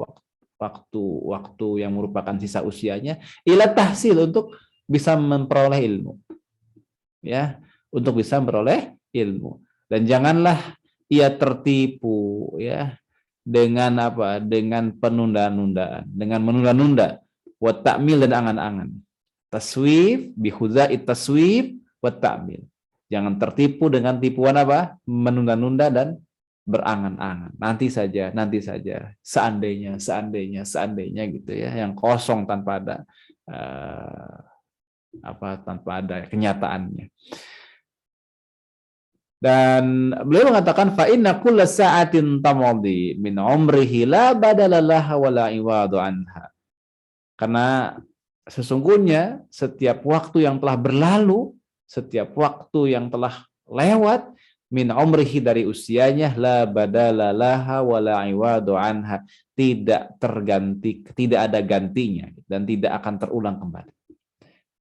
waktu yang merupakan sisa usianya ila tahsil, untuk bisa memperoleh ilmu ya, untuk bisa memperoleh ilmu. Dan janganlah ia tertipu ya dengan dengan penundaan-nundaan, dengan menunda-nunda, wa ta'mil, dan angan-angan. Taswif bi khuza'it taswif wa ta'mil. Jangan tertipu dengan tipuan menunda-nunda dan berangan-angan, nanti saja, seandainya gitu ya, yang kosong tanpa ada tanpa ada kenyataannya. Dan beliau mengatakan fa inna kulla sa'atin tamadi min umrihi la badala laha wa la iwadu anha. Karena sesungguhnya setiap waktu yang telah berlalu, setiap waktu yang telah lewat, min umrihi, dari usianya, la badala laha wa la iwadu anha, tidak terganti, tidak ada gantinya dan tidak akan terulang kembali.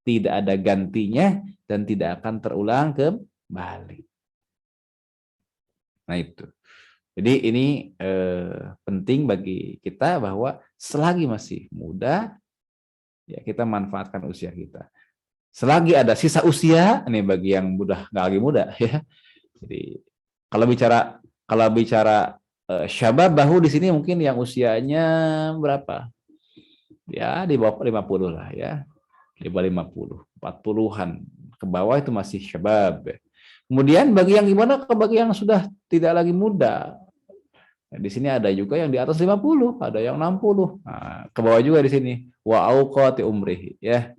Tidak ada gantinya dan tidak akan terulang kembali. Nah itu. Jadi ini penting bagi kita bahwa selagi masih muda ya kita manfaatkan usia kita. Selagi ada sisa usia, ini bagi yang udah nggak lagi muda ya. Jadi kalau bicara syabab bahu di sini mungkin yang usianya berapa? Ya di bawah 50 lah ya. Di bawah 50, 40-an ke bawah itu masih syabab. Kemudian bagi yang gimana, bagi yang sudah tidak lagi muda. Nah, di sini ada juga yang di atas 50, ada yang 60. Nah, ke bawah juga di sini. Wa auqati umrihi ya.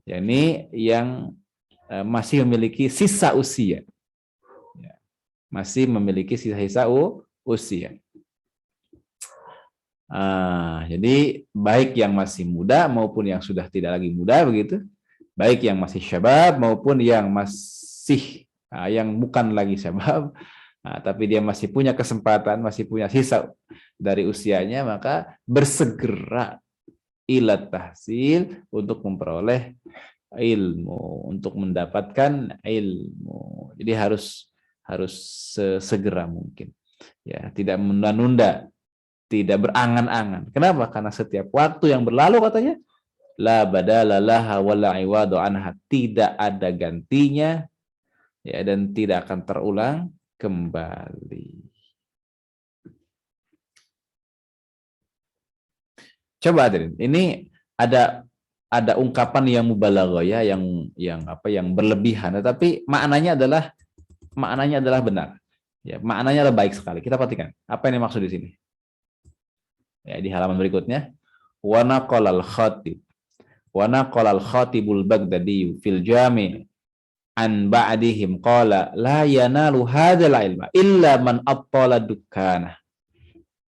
Ya, ini yang masih memiliki sisa usia. Masih memiliki sisa-sisa usia. Jadi baik yang masih muda maupun yang sudah tidak lagi muda begitu, baik yang masih syabab maupun yang masih yang bukan lagi syabab, tapi dia masih punya kesempatan, masih punya sisa dari usianya, maka bersegera ila tahsil, untuk memperoleh ilmu, untuk mendapatkan ilmu. Jadi harus sesegera mungkin ya, tidak menunda-nunda, tidak berangan-angan. Kenapa? Karena setiap waktu yang berlalu katanya la badala laha wa la iwadu anha, tidak ada gantinya ya, dan tidak akan terulang kembali. Coba hadirin, ini ada ungkapan yang mubalaghah ya, yang berlebihan, tetapi maknanya adalah benar. Ya, maknanya adalah baik sekali. Kita perhatikan apa yang dimaksud di sini. Ya, di halaman berikutnya, wa naqalal khatibul Baghdadi fil jami' an ba'dihim qala la yanalu hadzal ilma illa man attala dukkana.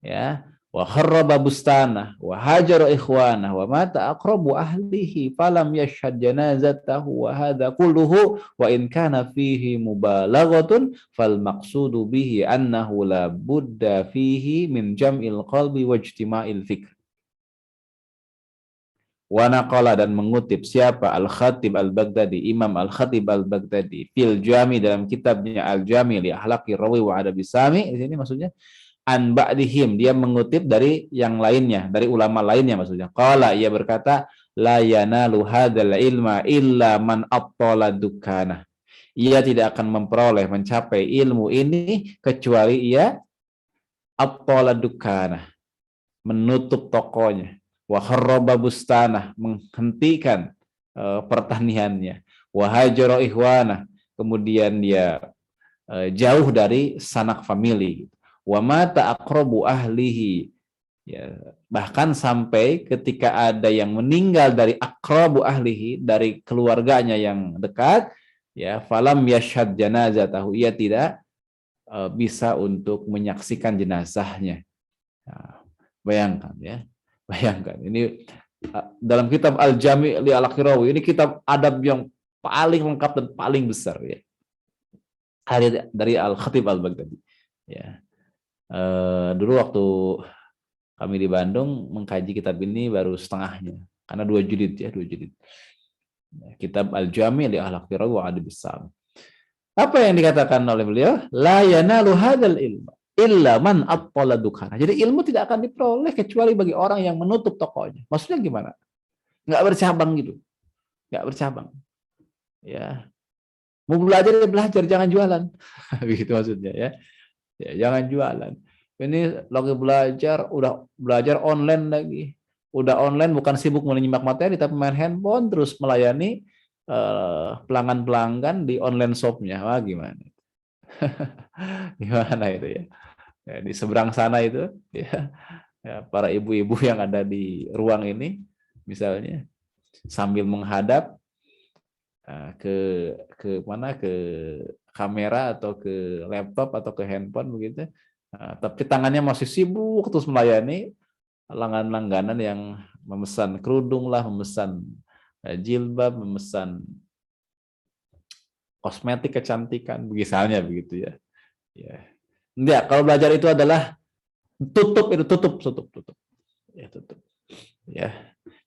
Ya, wa kharraba bustanah wa hajara ikhwanah wa mata aqrabu ahlihi falam yashhad janazatahu wa hadha kulluhu wa in kana fihi mubalaghatun fal maqsudu bihi annahu la budda fihi min jam'il qalbi wa ijtima'il fikr. Wa naqala, dan mengutip siapa, Al-Khatib Al-Baghdadi, Imam Al-Khatib Al-Baghdadi fil Jami, dalam kitabnya Al-Jami li Akhlaqir Rawi wa Adabis Sami. Di sini maksudnya an ba'dihim, dia mengutip dari yang lainnya, dari ulama lainnya maksudnya. Qala, ia berkata, la yanalu hadzal ilma illa man attala dukkana. Ia tidak akan memperoleh, mencapai ilmu ini kecuali ia attala dukkana, menutup tokonya. wa kharraba bustanah, menghentikan pertaniannya, wa hajara ikhwanah, kemudian dia jauh dari sanak famili, wa mata aqrabu ahlihi, ya, bahkan sampai ketika ada yang meninggal dari aqrabu ahlihi, dari keluarganya yang dekat, ya, falam yashhad janazatahu, ia tidak bisa untuk menyaksikan jenazahnya. Nah, bayangkan ya, bayangkan ini dalam kitab Al-Jami' li Al-Aqrawi, ini kitab adab yang paling lengkap dan paling besar ya, dari Al-Khatib Al-Baghdadi. Ya, dulu waktu kami di Bandung mengkaji kitab ini baru setengahnya, karena 2 jilid ya, 2 jilid. Kitab Al-Jami' li Al-Aqrawi wa Adab As-Sam. Apa yang dikatakan oleh beliau? La yanalu hadzal ilma illa man attala dukana. Jadi ilmu tidak akan diperoleh kecuali bagi orang yang menutup tokonya. Maksudnya gimana? Nggak bercabang gitu. Nggak bercabang. Ya. Mau belajar ya belajar, jangan jualan. Begitu maksudnya ya. Ya, jangan jualan. Ini lagi belajar, udah belajar online lagi. Udah online bukan sibuk menyimak materi tapi main handphone terus melayani pelanggan-pelanggan di online shopnya. Wah, gimana? Gimana itu ya? Ya, di seberang sana itu ya, ya, para ibu-ibu yang ada di ruang ini misalnya sambil menghadap ke mana, ke kamera atau ke laptop atau ke handphone begitu, tapi tangannya masih sibuk terus melayani langganan-langganan yang memesan kerudung lah, memesan jilbab, memesan kosmetik kecantikan, misalnya begitu ya. Ya. Enggak, kalau belajar itu adalah tutup, ya, tutup. Ya,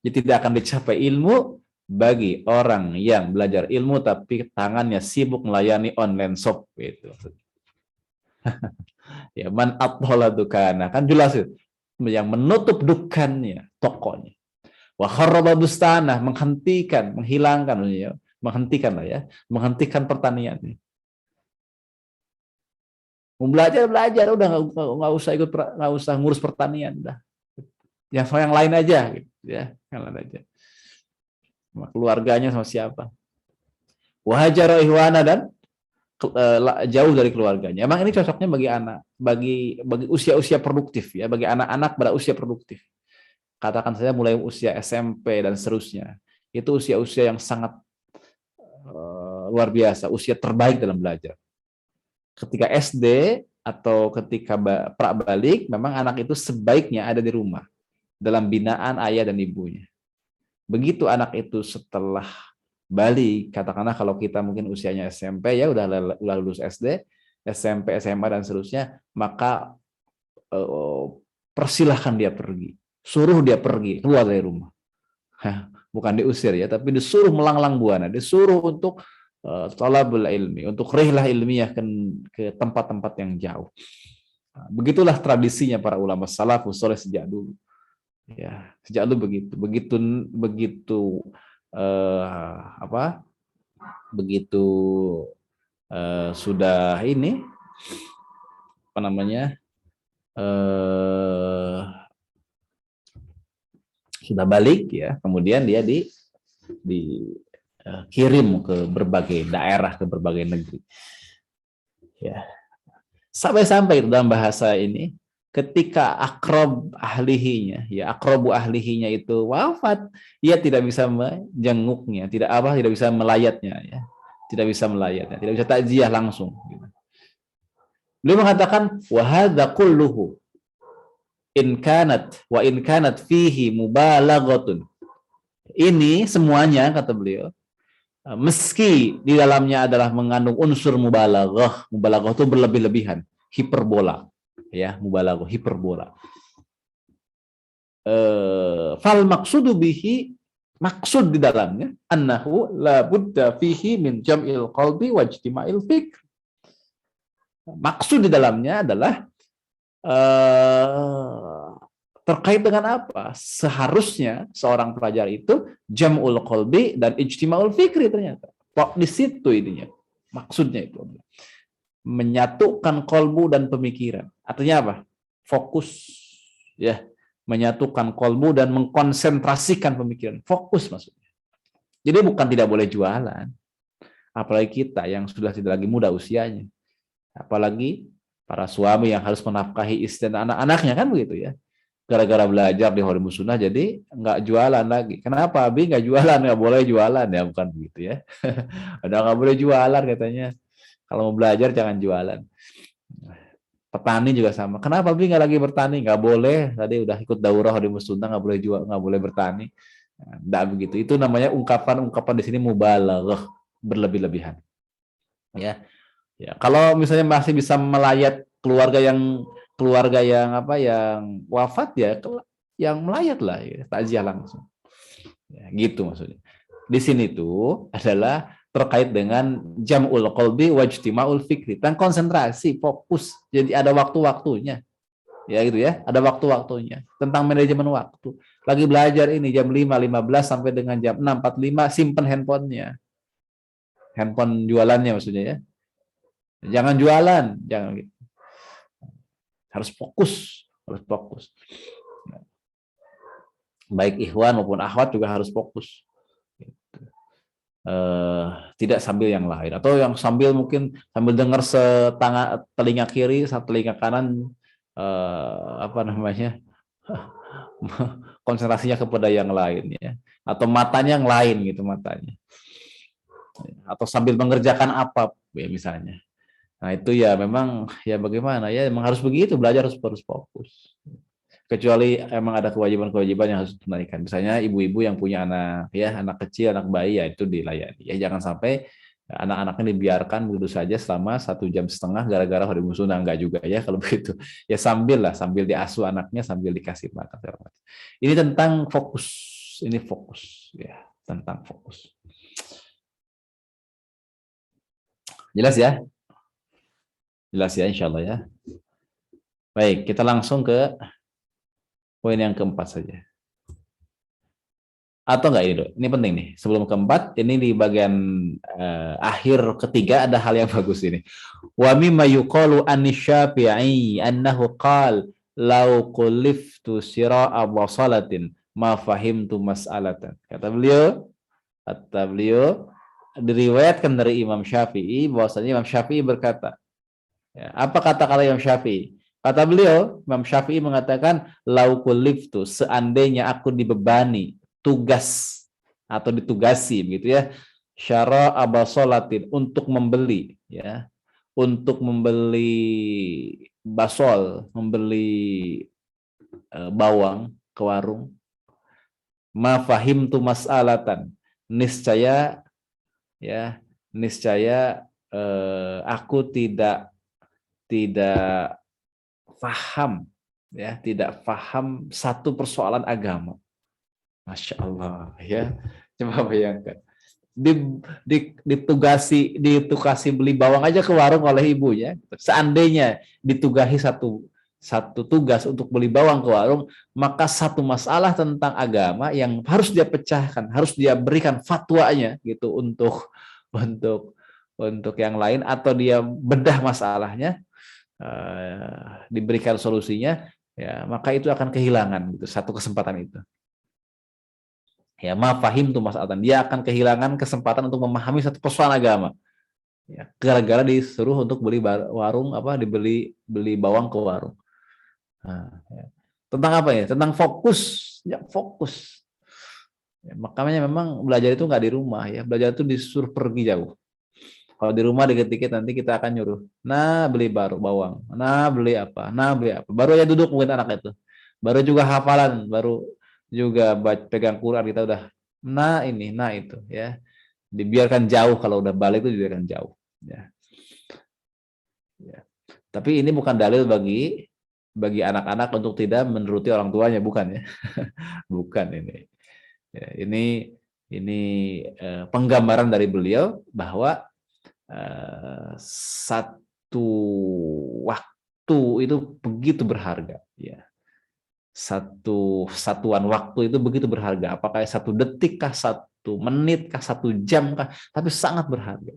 jadi tidak akan dicapai ilmu bagi orang yang belajar ilmu tapi tangannya sibuk melayani online shop gitu. Ya, man athola dukana, kan jelas itu, yang menutup dukannya, tokonya. Wa kharraba bustanah, menghentikan, menghilangkan, ya, menghentikan lah ya, menghentikan pertaniannya. Mau belajar udah nggak usah ikut, nggak usah ngurus pertanian, udah yang lain aja gitu ya, yang lain aja, sama keluarganya sama siapa. Wahajara ihwana, dan jauh dari keluarganya. Emang ini cocoknya bagi anak, bagi usia-usia produktif ya, bagi anak-anak pada usia produktif. Katakan saya mulai usia SMP dan seterusnya. Itu usia-usia yang sangat luar biasa, usia terbaik dalam belajar. Ketika SD atau ketika pra-balik, memang anak itu sebaiknya ada di rumah dalam binaan ayah dan ibunya. Begitu anak itu setelah balik, katakanlah kalau kita mungkin usianya SMP ya, udah lulus SD, SMP, SMA dan seterusnya, maka persilahkan dia pergi, suruh dia pergi keluar dari rumah. Bukan diusir ya, tapi disuruh melanglang buana, disuruh untuk thalabul ilmi, untuk rihlah ilmiah ke tempat-tempat yang jauh. Begitulah tradisinya para ulama salafus saleh sejak dulu. Ya, sejak dulu begitu begitu sudah ini apa namanya, sudah balik ya, kemudian dia dikirim ke berbagai daerah, ke berbagai negeri. Ya. Sampai-sampai dalam bahasa ini, ketika akrab ahlihinya, ya akrabu ahlihinya itu wafat, ia tidak bisa menjenguknya, tidak bisa melayatnya, ya, tidak bisa melayatnya, tidak bisa takziah langsung. Beliau mengatakan wa hadza kulluhu in kanat fihi mubalaghatun. Ini semuanya, kata beliau, meski di dalamnya adalah mengandung unsur mubalaghah. Mubalaghah itu berlebih-lebihan, hiperbola, ya, mubalaghah hiperbola. Fal maqsudu bihi, maksud di dalamnya annahu la budda fihi min jam'il qalbi wa ijtima'il fikr. Maksud di dalamnya adalah terkait dengan apa? Seharusnya seorang pelajar itu jam'ul qalbi dan ijtima'ul fikri, ternyata. Di situ ininya. Maksudnya itu. Menyatukan kolbu dan pemikiran. Artinya apa? Fokus, ya, menyatukan kolbu dan mengkonsentrasikan pemikiran. Fokus maksudnya. Jadi bukan tidak boleh jualan. Apalagi kita yang sudah tidak lagi muda usianya. Apalagi para suami yang harus menafkahi istri dan anak-anaknya, kan begitu ya. Gara-gara belajar di Horimus Sunnah jadi nggak jualan lagi. Kenapa Abi nggak jualan? Nggak boleh jualan ya, bukan begitu ya. Udah nggak boleh jualan katanya. Kalau mau belajar jangan jualan. Petani juga sama. Kenapa Abi nggak lagi bertani? Nggak boleh. Tadi udah ikut daurah Horimus Sunnah, nggak boleh jual, nggak boleh bertani. Nggak begitu. Itu namanya ungkapan-ungkapan di sini mubalaghah, berlebih-lebihan. Ya. Ya, kalau misalnya masih bisa melayat keluarga yang apa yang wafat ya, yang melayat lah ya, takziah langsung. Ya, gitu maksudnya. Di sini tuh adalah terkait dengan jam'ul qalbi wajtima'ul fikri, dan konsentrasi, fokus. Jadi ada waktu-waktunya. Ya gitu ya, ada waktu-waktunya. Tentang manajemen waktu. Lagi belajar ini jam 5.15 sampai dengan jam 6.45, simpen handphonenya. Handphone jualannya maksudnya ya. Jangan jualan, jangan gitu. Harus fokus. Baik ikhwan maupun akhwat juga harus fokus. Tidak sambil yang lain, atau yang mungkin sambil dengar telinga kiri, telinga kanan, apa namanya, konsentrasinya kepada yang lain ya, atau matanya yang lain gitu matanya, atau sambil mengerjakan apa ya misalnya. Nah itu ya memang ya bagaimana ya, memang harus begitu, belajar harus fokus. Kecuali emang ada kewajiban-kewajiban yang harus ditunaikan. Misalnya ibu-ibu yang punya anak ya, anak kecil, anak bayi ya itu dilayani. Ya jangan sampai anak-anaknya dibiarkan begitu saja selama 1,5 jam gara-gara Horimus Sunnah, enggak juga ya kalau begitu. Ya sambil diasuh anaknya, sambil dikasih makan. Ini tentang fokus. Ini fokus ya, tentang fokus. Jelas ya? Jelas ya, insya Allah ya. Baik, kita langsung ke poin yang keempat saja. Atau enggak ini, Dok? Ini penting nih. Sebelum keempat, ini di bagian akhir ketiga ada hal yang bagus ini. Wa mimma yuqalu an-Syafi'i annahu qala law quliftu sira'a wasalatin ma fahimtu mas'alatan. Kata beliau diriwayatkan dari Imam Syafi'i bahwasanya Imam Syafi'i berkata, ya, apa kata-kata Imam Syafi'i? Kata beliau, Imam Syafi'i mengatakan, laukul liftu, seandainya aku dibebani tugas atau ditugasi begitu ya, syara abasolatin, untuk membeli ya, untuk membeli basol, membeli bawang ke warung, ma fahimtu mas'alatan, niscaya ya, niscaya aku tidak paham ya, tidak paham satu persoalan agama. Masya Allah ya, coba bayangkan ditugasi beli bawang aja ke warung oleh ibunya. Seandainya ditugasi satu tugas untuk beli bawang ke warung, maka satu masalah tentang agama yang harus dia pecahkan, harus dia berikan fatwanya gitu untuk yang lain, atau dia bedah masalahnya, diberikan solusinya, ya maka itu akan kehilangan gitu satu kesempatan itu. Ya, mafahim tuh masalahnya, dia akan kehilangan kesempatan untuk memahami satu persoalan agama. Ya, gara-gara disuruh untuk beli beli bawang ke warung. Nah, ya. Tentang apa ya? Tentang fokus, ya fokus. Ya, makanya memang belajar itu nggak di rumah ya, belajar itu disuruh pergi jauh. Kalau di rumah dikit-dikit nanti kita akan nyuruh, nah beli bawang, nah beli apa, baru aja duduk mungkin anak itu, baru juga hafalan, baru juga pegang Quran, kita udah nah ini, nah itu ya, dibiarkan jauh, kalau udah balik itu dibiarkan jauh ya. Ya. Tapi ini bukan dalil bagi anak-anak untuk tidak menuruti orang tuanya, bukan ya. Bukan ini. Ya, ini penggambaran dari beliau bahwa satu waktu itu begitu berharga ya, satu satuan waktu itu begitu berharga, apakah 1 detik kah, 1 menit kah, 1 jam kah, tapi sangat berharga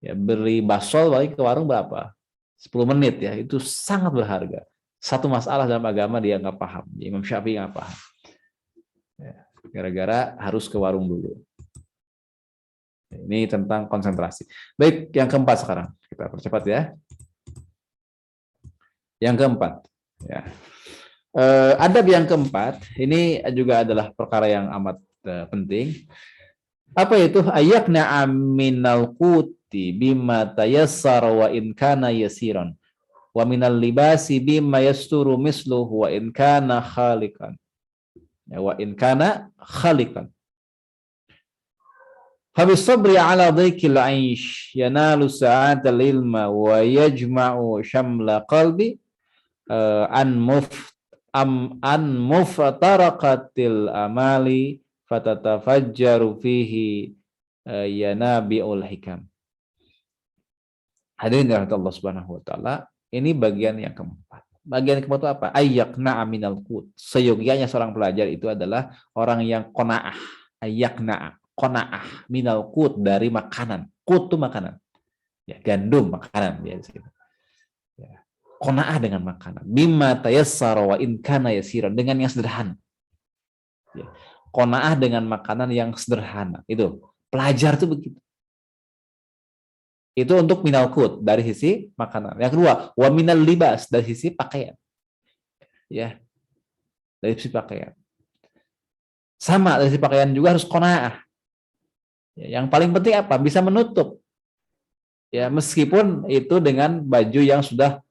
ya. Beli basol balik ke warung berapa, 10 menit ya, itu sangat berharga. Satu masalah dalam agama dia nggak paham. Imam Syafi'i nggak paham. Ya, gara-gara harus ke warung dulu. Ini tentang konsentrasi. Baik, yang keempat sekarang. Kita percepat ya. Yang keempat. Ya. Adab yang keempat, ini juga adalah perkara yang amat penting. Apa itu? Ayakna aminal quti bima tayassar wa in kana yasiran. Wa minal libasi bima yasturu misluhu wa in kana khaliqan. Ya, wa in kana khaliqan. Habis sabri ala dhaikil aish yanalu sa'atal ilma wa yajma'u syamla qalbi an muftaraqatil amali fatatafajjaru fihi yanabi'ul hikam. Hadirin dirahmati Allah Subhanahu wa taala, ini bagian yang keempat. Bagian keempat itu apa? Ayyakna minal qut. Seyogianya seorang pelajar itu adalah orang yang qanaah. Ayyakna qanaah minal qut, dari makanan. Qut itu makanan. Ya, gandum makanan ya, ya. Qanaah dengan makanan. Bimma tayassara wa in kana yasiran, dengan yang sederhana. Ya. Qanaah dengan makanan yang sederhana. Itu pelajar itu begitu. Itu untuk minal qut, dari sisi makanan. Yang kedua, wa minal libas, dari sisi pakaian. Ya. Dari sisi pakaian. Sama, dari sisi pakaian juga harus qanaah. Ya, yang paling penting apa? Bisa menutup. Ya, meskipun itu dengan baju yang sudah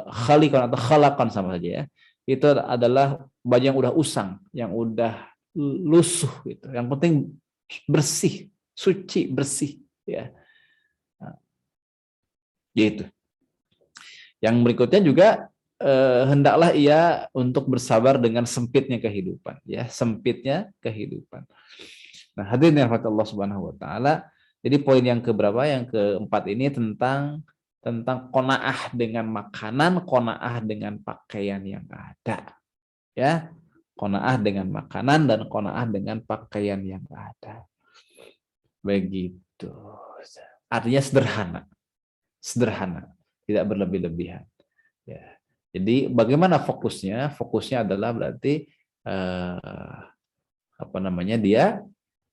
khalikon atau khalakon sama saja ya. Itu adalah baju yang udah usang, yang udah lusuh gitu. Yang penting bersih, suci, bersih ya. Gitu. Yang berikutnya juga hendaklah ia untuk bersabar dengan sempitnya kehidupan, ya, sempitnya kehidupan. Nah, hadirin yang dirahmati Allah Subhanahu wa taala, jadi poin yang keberapa? Yang keempat ini tentang qanaah dengan makanan, qanaah dengan pakaian yang ada. Ya, qanaah dengan makanan dan qanaah dengan pakaian yang ada. Begitu. Artinya sederhana. Sederhana, tidak berlebih-lebihan. Ya. Jadi bagaimana fokusnya? Fokusnya adalah berarti dia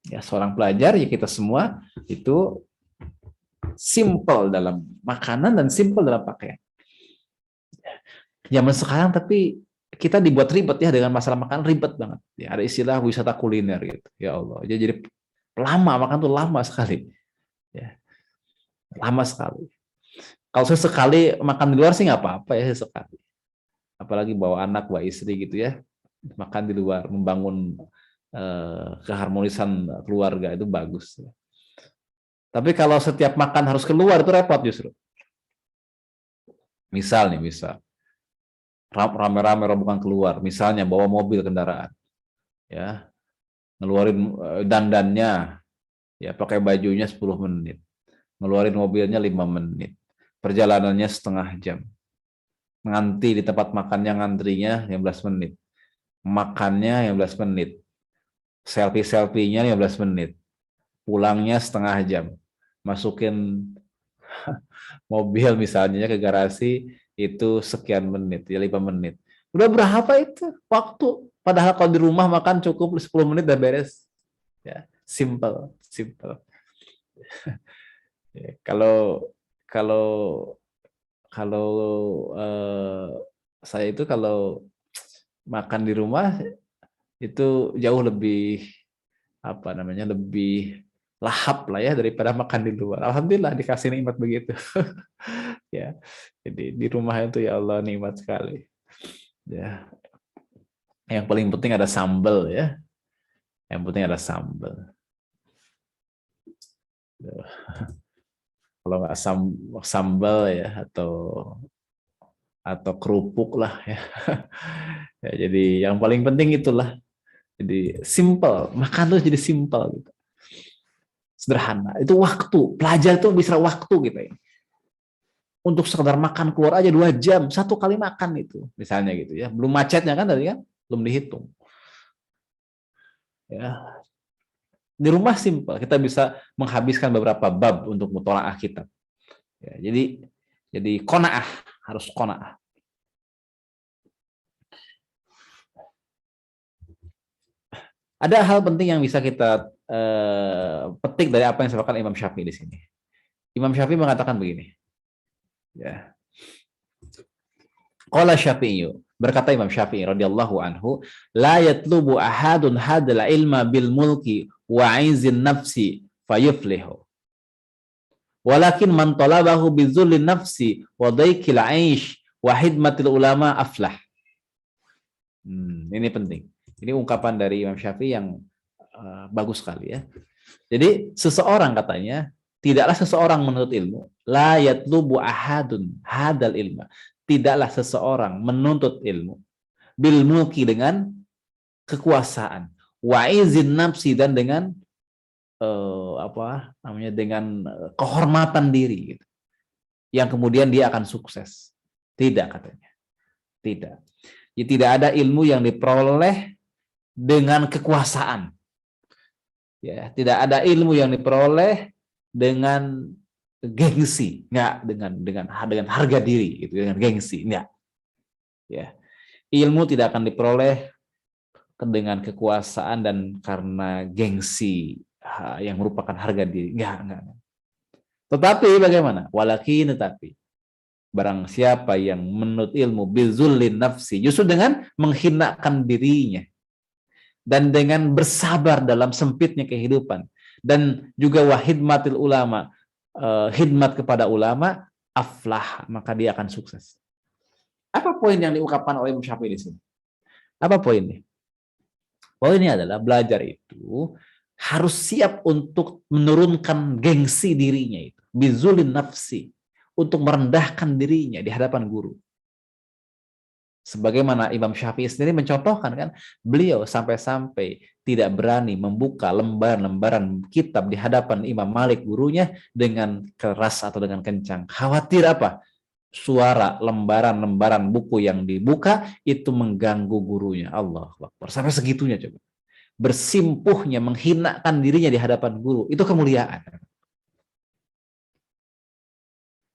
ya seorang pelajar, ya kita semua itu simple dalam makanan dan simple dalam pakaian. Zaman sekarang tapi kita dibuat ribet ya dengan masalah makan, ribet banget. Ya, ada istilah wisata kuliner gitu. Ya Allah, jadi lama makan tuh lama sekali. Ya. Lama sekali. Kalau saya sekali makan di luar sih nggak apa-apa ya, sekali. Apalagi bawa anak, bawa istri gitu ya, makan di luar, membangun keharmonisan keluarga itu bagus. Tapi kalau setiap makan harus keluar itu repot justru. Misal rame-rame rombongan keluar, misalnya bawa mobil kendaraan, ya, ngeluarin dandannya, ya pakai bajunya 10 menit, ngeluarin mobilnya 5 menit, perjalanannya setengah jam, nganti di tempat makannya ngantrinya 15 menit, makannya 15 menit, selfie-selfie-nya 15 menit, pulangnya setengah jam, masukin mobil misalnya ke garasi itu sekian menit, ya 5 menit. Udah berapa itu waktu? Padahal kalau di rumah makan cukup 10 menit udah beres. Ya, simple. Ya, kalau saya itu kalau makan di rumah itu jauh lebih lebih lahap lah ya daripada makan di luar. Alhamdulillah dikasih nikmat begitu. Ya, jadi di rumah itu ya Allah nikmat sekali. Ya, yang paling penting ada sambal ya. Yang penting ada sambal. Kalau nggak sambal ya atau kerupuk lah ya. Ya, jadi yang paling penting itulah. Jadi simple, makan tuh jadi simple gitu. Sederhana. Itu waktu. Pelajar itu bisa waktu gitu ya. Untuk sekedar makan keluar aja 2 jam, 1 kali makan itu. Misalnya gitu ya. Belum macetnya kan tadi kan, belum dihitung. Ya. Di rumah simple, kita bisa menghabiskan beberapa bab untuk mutolaah kitab. Ya, jadi qanaah, harus qanaah. Ada hal penting yang bisa kita petik dari apa yang disampaikan Imam Syafi'i di sini. Imam Syafi'i mengatakan begini, ya. Qala Syafi'i, berkata Imam Syafi'i radhiyallahu anhu, la yatlubu ahadun hadal ilma bil mulki wa aizin nafsi fayuflihu. Walakin man talabahu bizullin nafsi wa daikil aish wa hidmatil ulama aflah. Ini penting. Ini ungkapan dari Imam Syafi'i yang bagus sekali ya. Jadi seseorang katanya, tidaklah seseorang menuntut ilmu, la yatlubu ahadun hadal ilma. Tidaklah seseorang menuntut ilmu bil mulki dengan kekuasaan, wa izin nafsi dan dengan dengan kehormatan diri gitu. Yang kemudian dia akan sukses. Tidak katanya. Tidak. Jadi tidak ada ilmu yang diperoleh dengan kekuasaan. Ya, tidak ada ilmu yang diperoleh dengan gengsi, enggak, dengan harga diri gitu, dengan gengsi, enggak. Ya. Ilmu tidak akan diperoleh dengan kekuasaan dan karena gengsi yang merupakan harga diri. Enggak. Tetapi bagaimana? Tetapi barang siapa yang menuntut ilmu bizullin nafsi, justru dengan menghinakan dirinya dan dengan bersabar dalam sempitnya kehidupan dan juga wahidmatil ulama, khidmat kepada ulama, aflah, maka dia akan sukses. Apa poin yang diungkapkan oleh Imam Syafi'i di sini? Apa poinnya? Poinnya adalah belajar itu harus siap untuk menurunkan gengsi dirinya itu, bizulin nafsi, untuk merendahkan dirinya di hadapan guru. Sebagaimana Imam Syafi'i sendiri mencontohkan kan, beliau sampai-sampai tidak berani membuka lembaran-lembaran kitab di hadapan Imam Malik gurunya dengan keras atau dengan kencang. Khawatir apa? Suara lembaran-lembaran buku yang dibuka itu mengganggu gurunya. Allahu Akbar. Sampai segitunya coba. Bersimpuhnya, menghinakan dirinya di hadapan guru. Itu kemuliaan.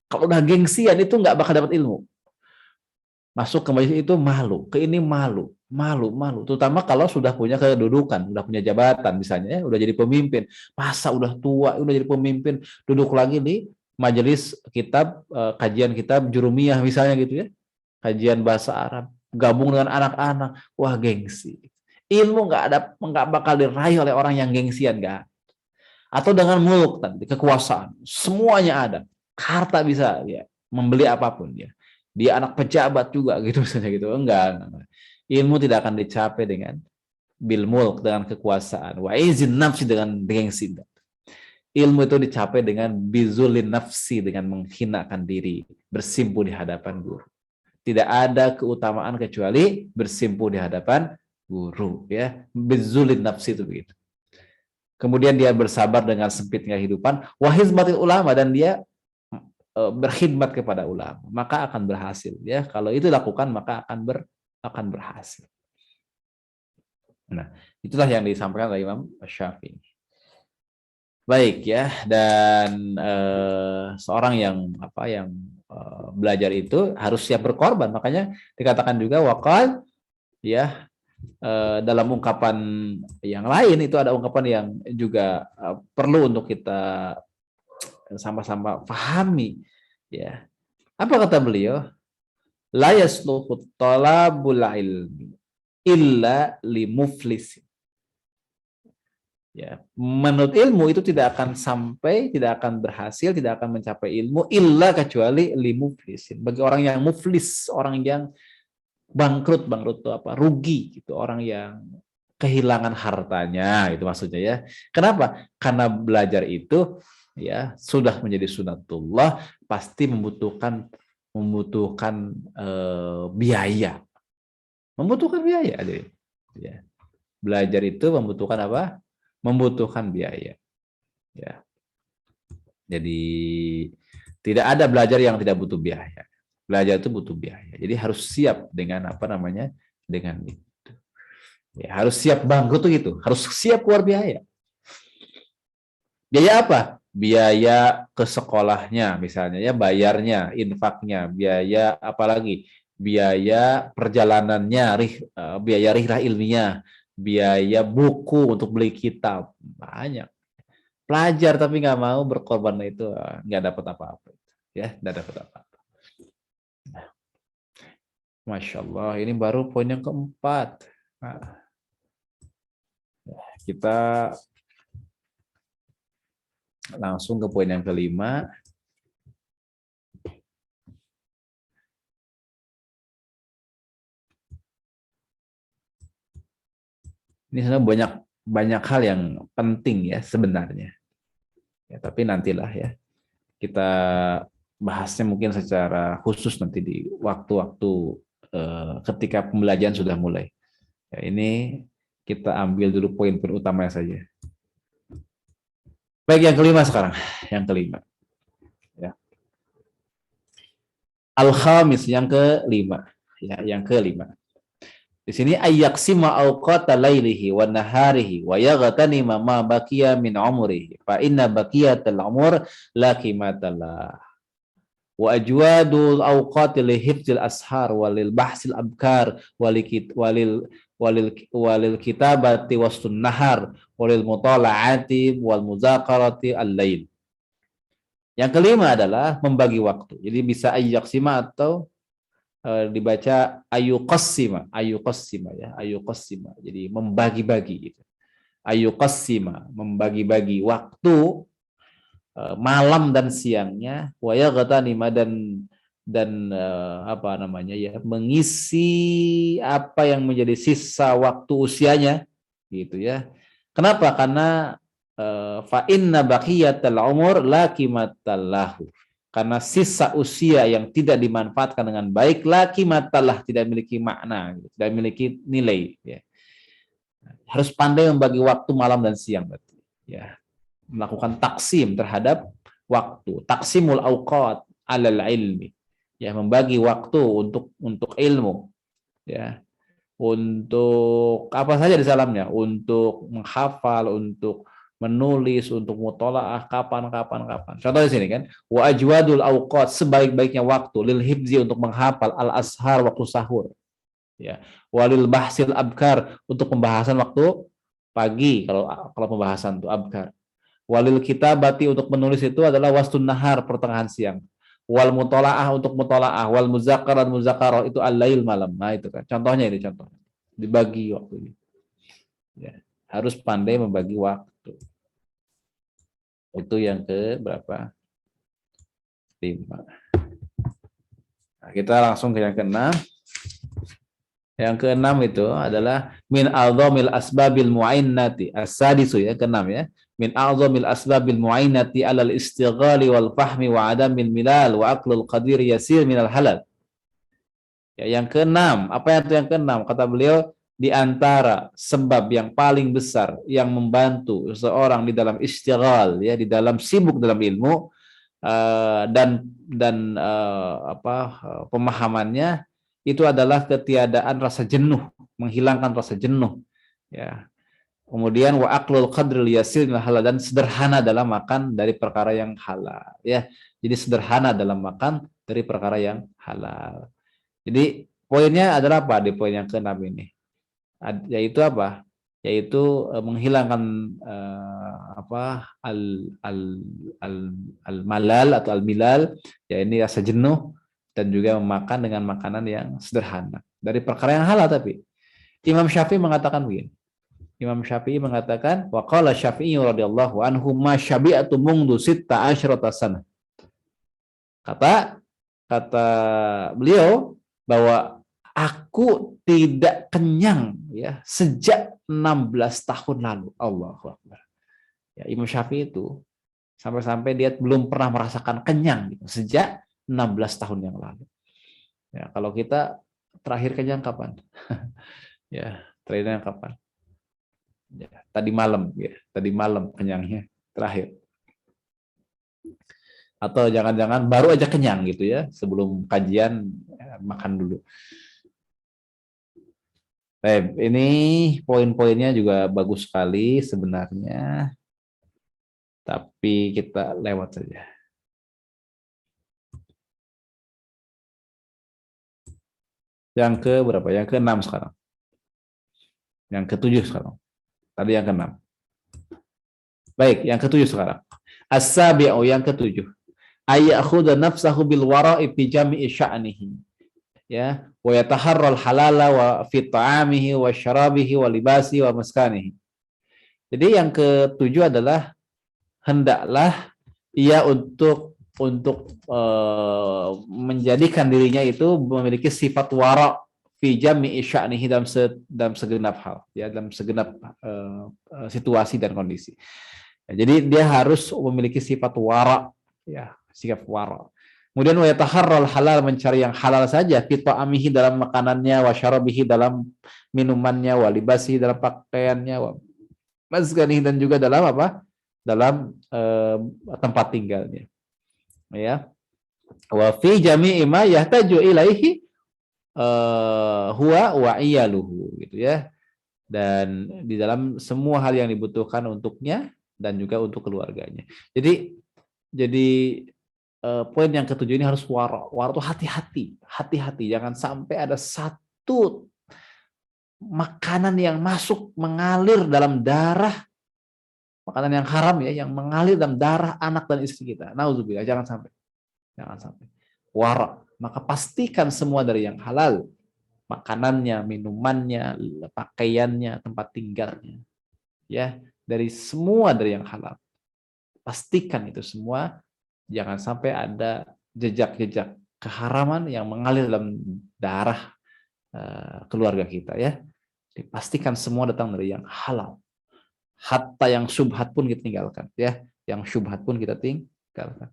Kalau udah gengsian itu nggak bakal dapat ilmu. Masuk ke majelis itu malu, ke ini malu. Terutama kalau sudah punya kedudukan, udah punya jabatan misalnya, udah jadi pemimpin. Masa udah tua, udah jadi pemimpin, duduk lagi di majelis kitab, kajian kitab jurumiyah misalnya gitu ya. Kajian bahasa Arab, gabung dengan anak-anak, wah gengsi. Ilmu nggak bakal diraih oleh orang yang gengsian, nggak. Atau dengan mulk tadi, kekuasaan, semuanya ada. Harta bisa ya, membeli apapun dia. Dia anak pejabat juga gitu misalnya gitu. Enggak. Ilmu tidak akan dicapai dengan bil mulk, dengan kekuasaan. Wa izin nafsi, dengan gengsi. Ilmu itu dicapai dengan bizulin nafsi, dengan menghinakan diri, bersimpuh di hadapan guru. Tidak ada keutamaan kecuali bersimpuh di hadapan guru ya. Bizulin nafsi itu begitu. Kemudian dia bersabar dengan sempitnya kehidupan, wahizmatil ulama, dan dia berkhidmat kepada ulama, maka akan berhasil ya. Kalau itu dilakukan maka akan berhasil. Nah, itulah yang disampaikan oleh Imam Syafi'i. Baik ya, dan seorang yang belajar itu harus siap berkorban. Makanya dikatakan juga waqal ya, dalam ungkapan yang lain itu ada ungkapan yang juga perlu untuk kita sama-sama pahami ya. Apa kata beliau? La yasluhu talabul ilmi illa limuflisin. Ya, menurut ilmu itu tidak akan sampai, tidak akan berhasil, tidak akan mencapai ilmu illa kecuali limuflisin. Bagi orang yang muflis, orang yang bangkrut itu apa? Rugi gitu, orang yang kehilangan hartanya, itu maksudnya ya. Kenapa? Karena belajar itu ya sudah menjadi sunatullah, pasti membutuhkan biaya, ya. Belajar itu membutuhkan apa? Membutuhkan biaya ya. Jadi tidak ada belajar yang tidak butuh biaya. Belajar itu butuh biaya, jadi harus siap dengan dengan itu ya. Harus siap bangkrut itu, harus siap keluar biaya. Biaya apa? Biaya ke sekolahnya misalnya ya, bayarnya, infaknya, biaya apalagi? Biaya perjalanannya, biaya rihlah ilmiah, biaya buku untuk beli kitab banyak. Pelajar tapi nggak mau berkorban itu nggak dapat apa-apa, ya nggak dapat apa-apa. Masya Allah, ini baru poin yang keempat. Nah, kita langsung ke poin yang kelima. Ini sebenarnya banyak hal yang penting ya sebenarnya. Ya, tapi nantilah ya. Kita bahasnya mungkin secara khusus nanti di waktu-waktu ketika pembelajaran sudah mulai. Ya, ini kita ambil dulu poin-poin utamanya saja. Baik, yang kelima sekarang. Yang kelima. Ya. Al-khamis, yang kelima. Ya, yang kelima. Di sini ayyaksima awqata lailihi wa naharihi wa yaghtanima ma baqiya min umrihi fa inna baqiyatal umur la qimatala wa ajwadul awqati li hifzil ashar walil bahsil abkar walil kitabati wastun nahar walil mutala'ati wal muzakarati al-lail. Yang kelima adalah membagi waktu. Jadi bisa ayyaksima atau dibaca ayuqassima ya, ayuqassima. Jadi membagi-bagi gitu. Ayuqassima, membagi-bagi waktu malam dan siangnya, wa yaghtanima dan apa namanya ya, mengisi apa yang menjadi sisa waktu usianya gitu ya. Kenapa? Karena fa inna baqiyatal umur la qimatallahu. Karena sisa usia yang tidak dimanfaatkan dengan baik la qimatalah, tidak memiliki makna, tidak memiliki nilai ya. Harus pandai membagi waktu malam dan siang berarti ya. Melakukan taksim terhadap waktu, taksimul auqat alal ilmi, ya, membagi waktu untuk ilmu, ya, untuk apa saja di dalamnya, untuk menghafal, untuk menulis, untuk mutolaah, kapan. Contoh di sini kan, wa ajwadul auqat, sebaik-baiknya waktu, lil hibzi, untuk menghafal, al ashar, waktu sahur, ya, walil bahsil abkar, untuk pembahasan waktu pagi, kalau pembahasan itu abkar, walil kitabati, untuk menulis itu adalah wastun nahar, pertengahan siang, wal mutolaah, untuk mutolaah, wal muzakkar dan muzakarah itu al-lail, malam. Nah itu kan contohnya, ini contoh dibagi waktunya ya. Harus pandai membagi waktu. Itu yang ke berapa? 5. Nah, kita langsung ke yang keenam. Yang keenam itu adalah min a'dhamil asbabil mu'innati, as-sadisu ya, keenam ya. Min a'dhamil asbabil mu'innati alal istighali wal fahmi wa adamil milal wa aqlul qadir yasir minal halal. Ya, yang keenam, apa yang keenam? Kata beliau, di antara sebab yang paling besar yang membantu seseorang di dalam istighal, ya, di dalam sibuk dalam ilmu, pemahamannya, itu adalah ketiadaan rasa jenuh, menghilangkan rasa jenuh, ya. Kemudian wa aqlul qadril yasir halal, dan sederhana dalam makan dari perkara yang halal, ya. Jadi sederhana dalam makan dari perkara yang halal. Jadi poinnya adalah apa di poin yang keenam ini? Yaitu apa? Yaitu menghilangkan al al al al malal atau al milal, ya, ini rasa jenuh, dan juga memakan dengan makanan yang sederhana dari perkara yang halal. Tapi Imam Syafi'i mengatakan begini. Imam Syafi'i mengatakan, wa qala Syafi'i radhiyallahu anhu ma syabi'atu mundu sitta asyrata sana. Kata beliau bahwa aku tidak kenyang, ya, sejak 16 tahun lalu. Allahu Akbar. Ya, Imam Syafi'i itu sampai-sampai dia belum pernah merasakan kenyang gitu, sejak 16 tahun yang lalu. Ya, kalau kita terakhir kenyang kapan? Ya, terakhirnya kapan? Ya, tadi malam, ya, tadi malam kenyangnya terakhir. Atau jangan-jangan baru aja kenyang gitu ya, sebelum kajian ya, makan dulu. Ini poin-poinnya juga bagus sekali sebenarnya, tapi kita lewat saja. Yang ke berapa? Yang ke-6 sekarang. Yang ketujuh sekarang. Tadi yang keenam. Baik, yang ketujuh sekarang. As-sabi'u, yang ketujuh. Ayakhudha nafsahu bil wara'i fi jami'i sya'nihi. Ya, wa yataharral halala wa fi ta'amihi wa syarabihi wa libasi wa maskanihi. Jadi yang ketujuh adalah hendaklah ia untuk menjadikan dirinya itu memiliki sifat wara' fi jami'i sya'nihi dalam segenap hal, ya, dalam segenap situasi dan kondisi. Ya, jadi dia harus memiliki sifat wara', ya, sifat wara'. Kemudian wa yataharral halal, mencari yang halal saja, fi ta'amihi dalam makanannya, wa syarabihi dalam minumannya, wa libasihi dalam pakaiannya, wa maskanihi dan juga dalam apa? Dalam tempat tinggalnya. Ya. Wa fi jami'i ma yahtaju ilaihi huwa wa iyaluhu, gitu ya. Dan di dalam semua hal yang dibutuhkan untuknya dan juga untuk keluarganya. Jadi poin yang ketujuh ini harus wara. Wara itu hati-hati, jangan sampai ada satu makanan yang masuk mengalir dalam darah, makanan yang haram, ya, yang mengalir dalam darah anak dan istri kita. Nauzubillah, jangan sampai. Wara. Maka pastikan semua dari yang halal, makanannya, minumannya, pakaiannya, tempat tinggalnya, ya, dari semua dari yang halal. Pastikan itu semua. Jangan sampai ada jejak-jejak keharaman yang mengalir dalam darah keluarga kita, ya. Dipastikan semua datang dari yang halal. Hatta yang syubhat pun kita tinggalkan, ya. Yang syubhat pun kita tinggalkan.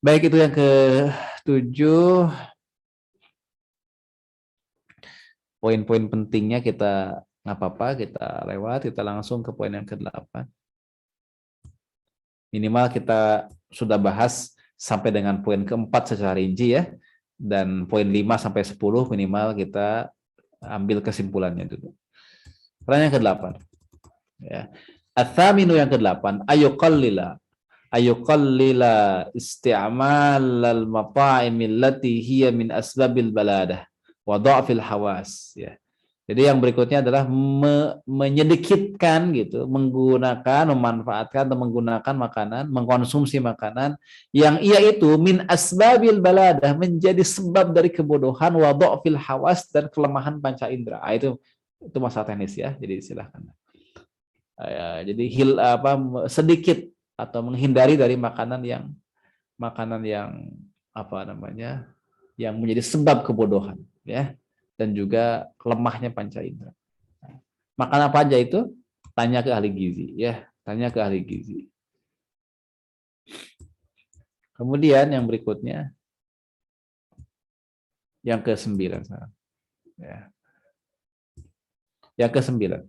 Baik, itu yang ke-7. Poin-poin pentingnya kita nggak apa-apa, kita lewat, kita langsung ke poin yang ke-8. Minimal kita sudah bahas sampai dengan poin ke-4 secara rinci, ya. Dan poin 5 sampai 10 minimal kita ambil kesimpulannya dulu. Pertanyaan ke-8. Ya. Ats-tsaminu, yang ke-8, ayuqallila isti'mal al-mata'im allati hiya min asbabil baladah wa dha'fil hawas, ya. Jadi yang berikutnya adalah menyedikitkan, gitu, memanfaatkan atau menggunakan makanan, mengkonsumsi makanan yang ia itu min asbabil baladah, menjadi sebab dari kebodohan, wa dha'fil hawas, dan kelemahan panca indera. Itu masalah teknis, ya. Jadi silakan. Jadi sedikit atau menghindari dari makanan yang apa namanya, yang menjadi sebab kebodohan, ya. Dan juga lemahnya panca indera. Makan apa aja itu? Tanya ke ahli gizi, ya. Tanya ke ahli gizi. Kemudian yang berikutnya, yang ke-9 sekarang. Ya. Yang ke-9.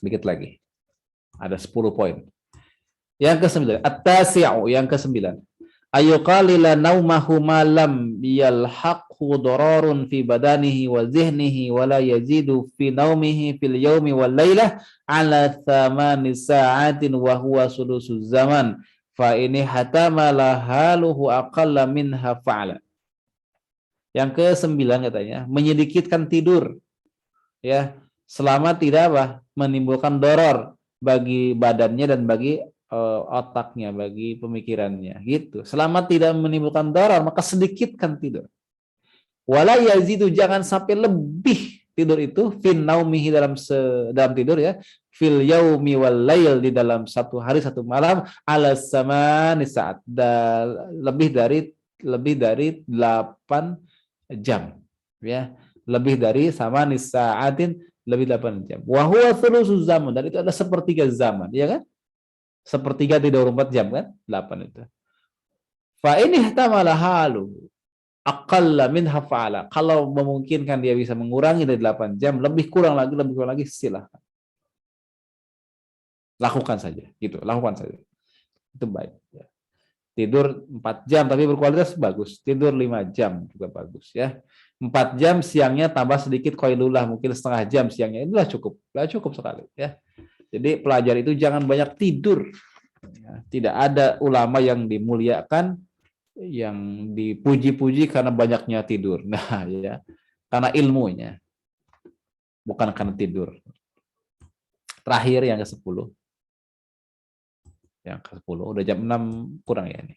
Dikit lagi. Ada 10 poin. Yang ke-9. At-tasi'u, yang ke-9. Ayuqalila naumahu ma lam yalhaqhu dararun fi badanihi wa zihnihi wa la yazidu fi naumihi fil yaumi wal lailah ala 8 sa'atin wa huwa sudusuz zaman fa ini hatamala haluhu aqalla minha fa'ala. Yang ke-9 katanya, menyedikitkan tidur, ya, selama tidak menimbulkan doror bagi badannya dan bagi otaknya, bagi pemikirannya, gitu. Selama tidak menimbulkan darar, maka sedikitkan tidur. Wala yazidu, jangan sampai lebih tidur itu, fin naumihi, dalam tidur, ya, fil yaumi wal lail, di dalam satu hari satu malam, ala samani saat, lebih dari 8 jam, ya. Lebih dari samani saatin, lebih 8 jam. Wa huwa thulutsuz zaman, dan itu ada sepertiga zaman, ya kan? Sepertiga di 24 jam, kan? 8 itu. Fa ini ihtamala halu aqalla minha fa'ala. Kalau memungkinkan dia bisa mengurangi dari 8 jam, lebih kurang lagi, silakan. Lakukan saja, gitu. Lakukan saja. Itu baik, ya. Tidur 4 jam tapi berkualitas, bagus. Tidur 5 jam juga bagus, ya. 4 jam siangnya tambah sedikit qailulah, mungkin setengah jam siangnya. Itulah cukup. Cukup sekali, ya. Jadi pelajar itu jangan banyak tidur. Tidak ada ulama yang dimuliakan, yang dipuji-puji karena banyaknya tidur. Nah, ya, karena ilmunya. bukan karena tidur. Terakhir yang ke-10. Yang ke-10 udah jam 6 kurang ya ini.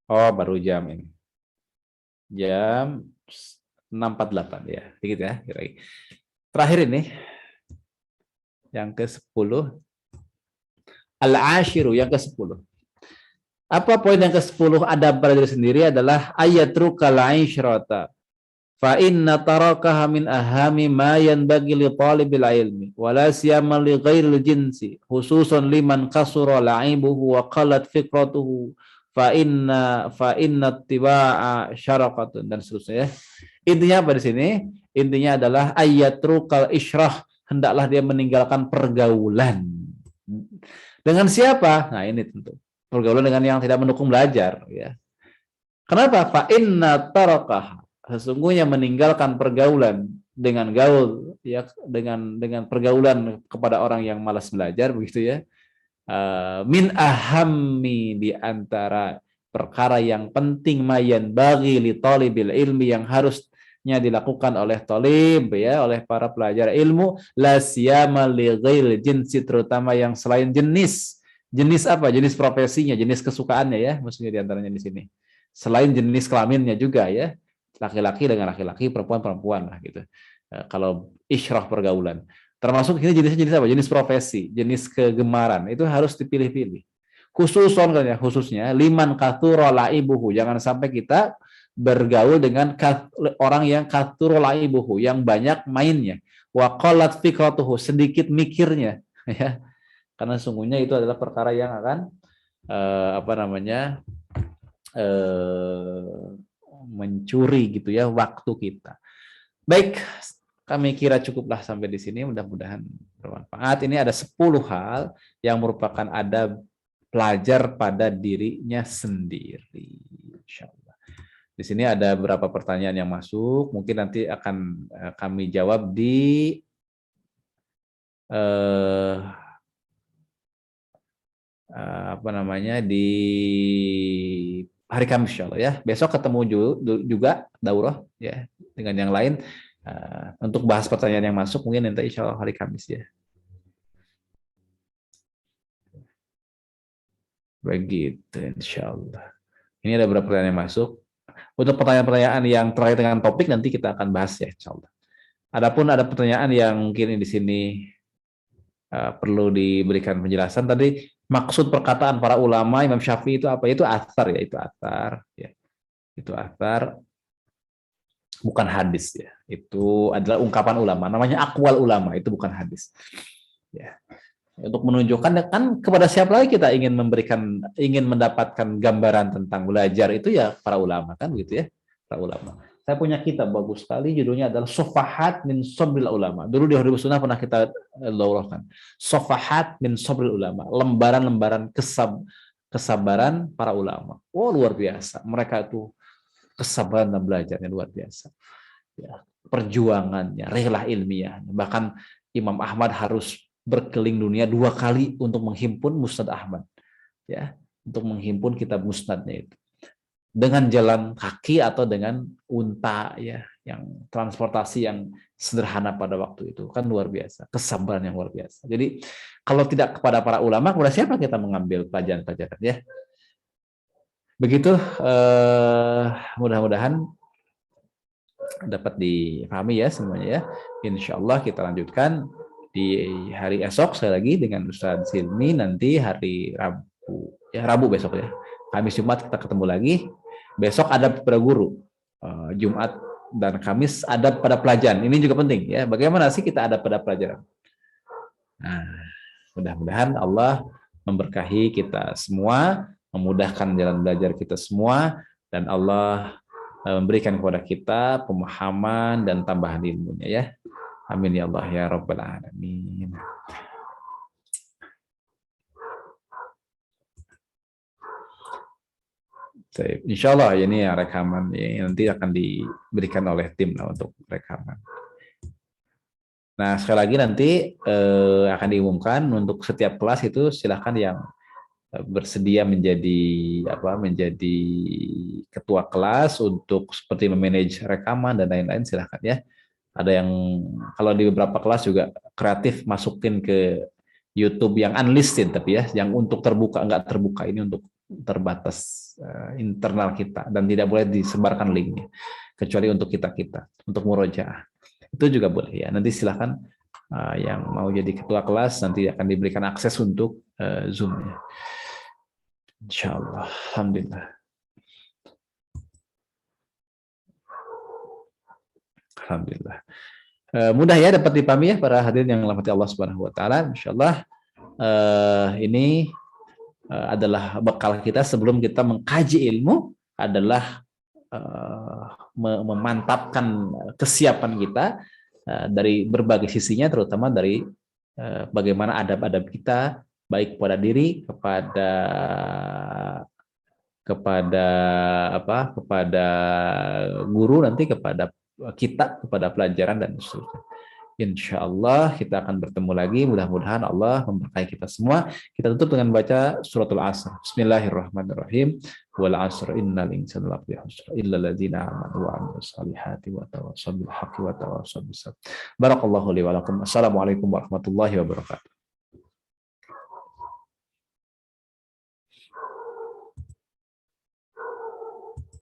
Oh, baru jam ini. Jam 6.48 ya. Dikit ya, kira-kira. Terakhir ini yang ke-10 al-ashiru yang ke-10. Apa poin yang ke-10 adab pada diri sendiri adalah ayatrukal aisyrata fa inna tarakaha min ahami ma yanbaghi li talibil ilmi wala siyama li ghairil jinsi khususan liman kasura la'ibuhu wa qalat fikratuhu fa inna tibaa syarakatun dan seterusnya ya. Intinya apa di sini? Intinya adalah ayatrukal isyrah, hendaklah dia meninggalkan pergaulan. Dengan siapa? Nah, ini tentu pergaulan dengan yang tidak mendukung belajar ya. Kenapa? Fa inna tarakah, sesungguhnya meninggalkan pergaulan dengan gaul ya, dengan pergaulan kepada orang yang malas belajar begitu ya. Min ahammi, di antara perkara yang penting, mayan bagi li talibil ilmi, yang harusnya dilakukan oleh talib ya, oleh para pelajar ilmu, la siyama li ghairil jinsi, terutama yang selain jenis. Jenis apa? Jenis profesinya, jenis kesukaannya ya, maksudnya diantaranya di sini. Selain jenis kelaminnya juga ya, laki-laki dengan laki-laki, perempuan-perempuan lah gitu. Kalau isyrah pergaulan. Termasuk ini jenisnya jenis apa? Jenis profesi, jenis kegemaran, itu harus dipilih-pilih. Khususnya liman kathura laibuhu, jangan sampai kita bergaul dengan orang yang kathura laibuhu, yang banyak mainnya. Wa qalat fikratuhu, sedikit mikirnya ya. Karena sungguhnya itu adalah perkara yang akan mencuri gitu ya waktu kita. Baik, kami kira cukuplah sampai di sini, mudah-mudahan bermanfaat. Ini ada 10 hal yang merupakan adab pelajar pada dirinya sendiri. Insyaallah. Di sini ada beberapa pertanyaan yang masuk, mungkin nanti akan kami jawab di di hari Kamis insyaallah ya. Besok ketemu juga daurah ya dengan yang lain untuk bahas pertanyaan yang masuk, mungkin nanti insyaallah hari Kamis ya. Begitu insyaallah. Ini ada beberapa pertanyaan yang masuk. Untuk pertanyaan-pertanyaan yang terkait dengan topik nanti kita akan bahas ya insyaallah. Adapun ada pertanyaan yang mungkin di sini perlu diberikan penjelasan. Tadi maksud perkataan para ulama Imam Syafi'i itu apa? Itu athar ya, itu athar ya. Itu athar, bukan hadis ya. Itu adalah ungkapan ulama, namanya aqwal ulama, itu bukan hadis. Ya. Untuk menunjukkan kan kepada siapa lagi kita ingin mendapatkan gambaran tentang belajar, itu ya para ulama kan gitu ya. Para ulama. Saya punya kitab bagus sekali, judulnya adalah Sofahat min Sabril Ulama. Dulu di Huruf Sunnah pernah kita daurahkan. Sofahat min Sabril Ulama, lembaran-lembaran kesabaran para ulama. Oh, luar biasa. Mereka itu kesabaran dan belajarnya luar biasa. Ya, perjuangannya, rihlah ilmiahnya. Bahkan Imam Ahmad harus berkeliling dunia 2 kali untuk menghimpun Musnad Ahmad. Ya, untuk menghimpun kitab musnadnya itu. Dengan jalan kaki atau dengan unta ya, yang transportasi yang sederhana pada waktu itu, kan luar biasa, kesabaran yang luar biasa. Jadi kalau tidak kepada para ulama, kepada siapa kita mengambil pelajaran-pelajaran ya? Begitu, mudah-mudahan dapat dipahami ya semuanya ya. Insya Allah kita lanjutkan di hari esok sekali lagi dengan Ustadz Silmi, nanti hari Rabu ya, Rabu besok ya. Kamis Jumat kita ketemu lagi. Besok ada pada guru, Jumat dan Kamis ada pada pelajaran. Ini juga penting ya. Bagaimana sih kita ada pada pelajaran? Nah, mudah-mudahan Allah memberkahi kita semua, memudahkan jalan belajar kita semua, dan Allah memberikan kepada kita pemahaman dan tambahan ilmunya ya. Amin ya Allah ya Rabbal Alamin. Insya Allah ini ya rekaman ya, nanti akan diberikan oleh tim lah untuk rekaman. Nah sekali lagi nanti akan diumumkan untuk setiap kelas itu silahkan yang bersedia menjadi menjadi ketua kelas untuk seperti memanage rekaman dan lain-lain, silahkan ya. Ada yang kalau di beberapa kelas juga kreatif masukin ke YouTube yang unlisted, tapi ya yang untuk terbuka nggak terbuka, ini untuk terbatas internal kita dan tidak boleh disebarkan linknya kecuali untuk kita untuk murojaah. Itu juga boleh ya. Nanti silahkan yang mau jadi ketua kelas nanti akan diberikan akses untuk Zoom-nya. Insya Allah. Alhamdulillah. Alhamdulillah. Mudah ya dapat dipahami ya para hadirin yang dirahmati Allah Subhanahu wa taala. Insyaallah ini adalah bekal kita sebelum kita mengkaji ilmu, adalah memantapkan kesiapan kita dari berbagai sisinya, terutama dari bagaimana adab-adab kita baik kepada diri, kepada kepada guru, nanti kepada kita, kepada pelajaran dan seterusnya. Insya Allah kita akan bertemu lagi. Mudah-mudahan Allah memberkahi kita semua. Kita tutup dengan baca suratul Asr. Bismillahirrahmanirrahim. Wal 'asr innal insana lafi khusr illa alladziina aamanu wa 'amilus shalihati wa tawassaw bil haqqi wa tawassaw bis sabr. Barakallahu li wa lakum. Assalamualaikum warahmatullahi wabarakatuh.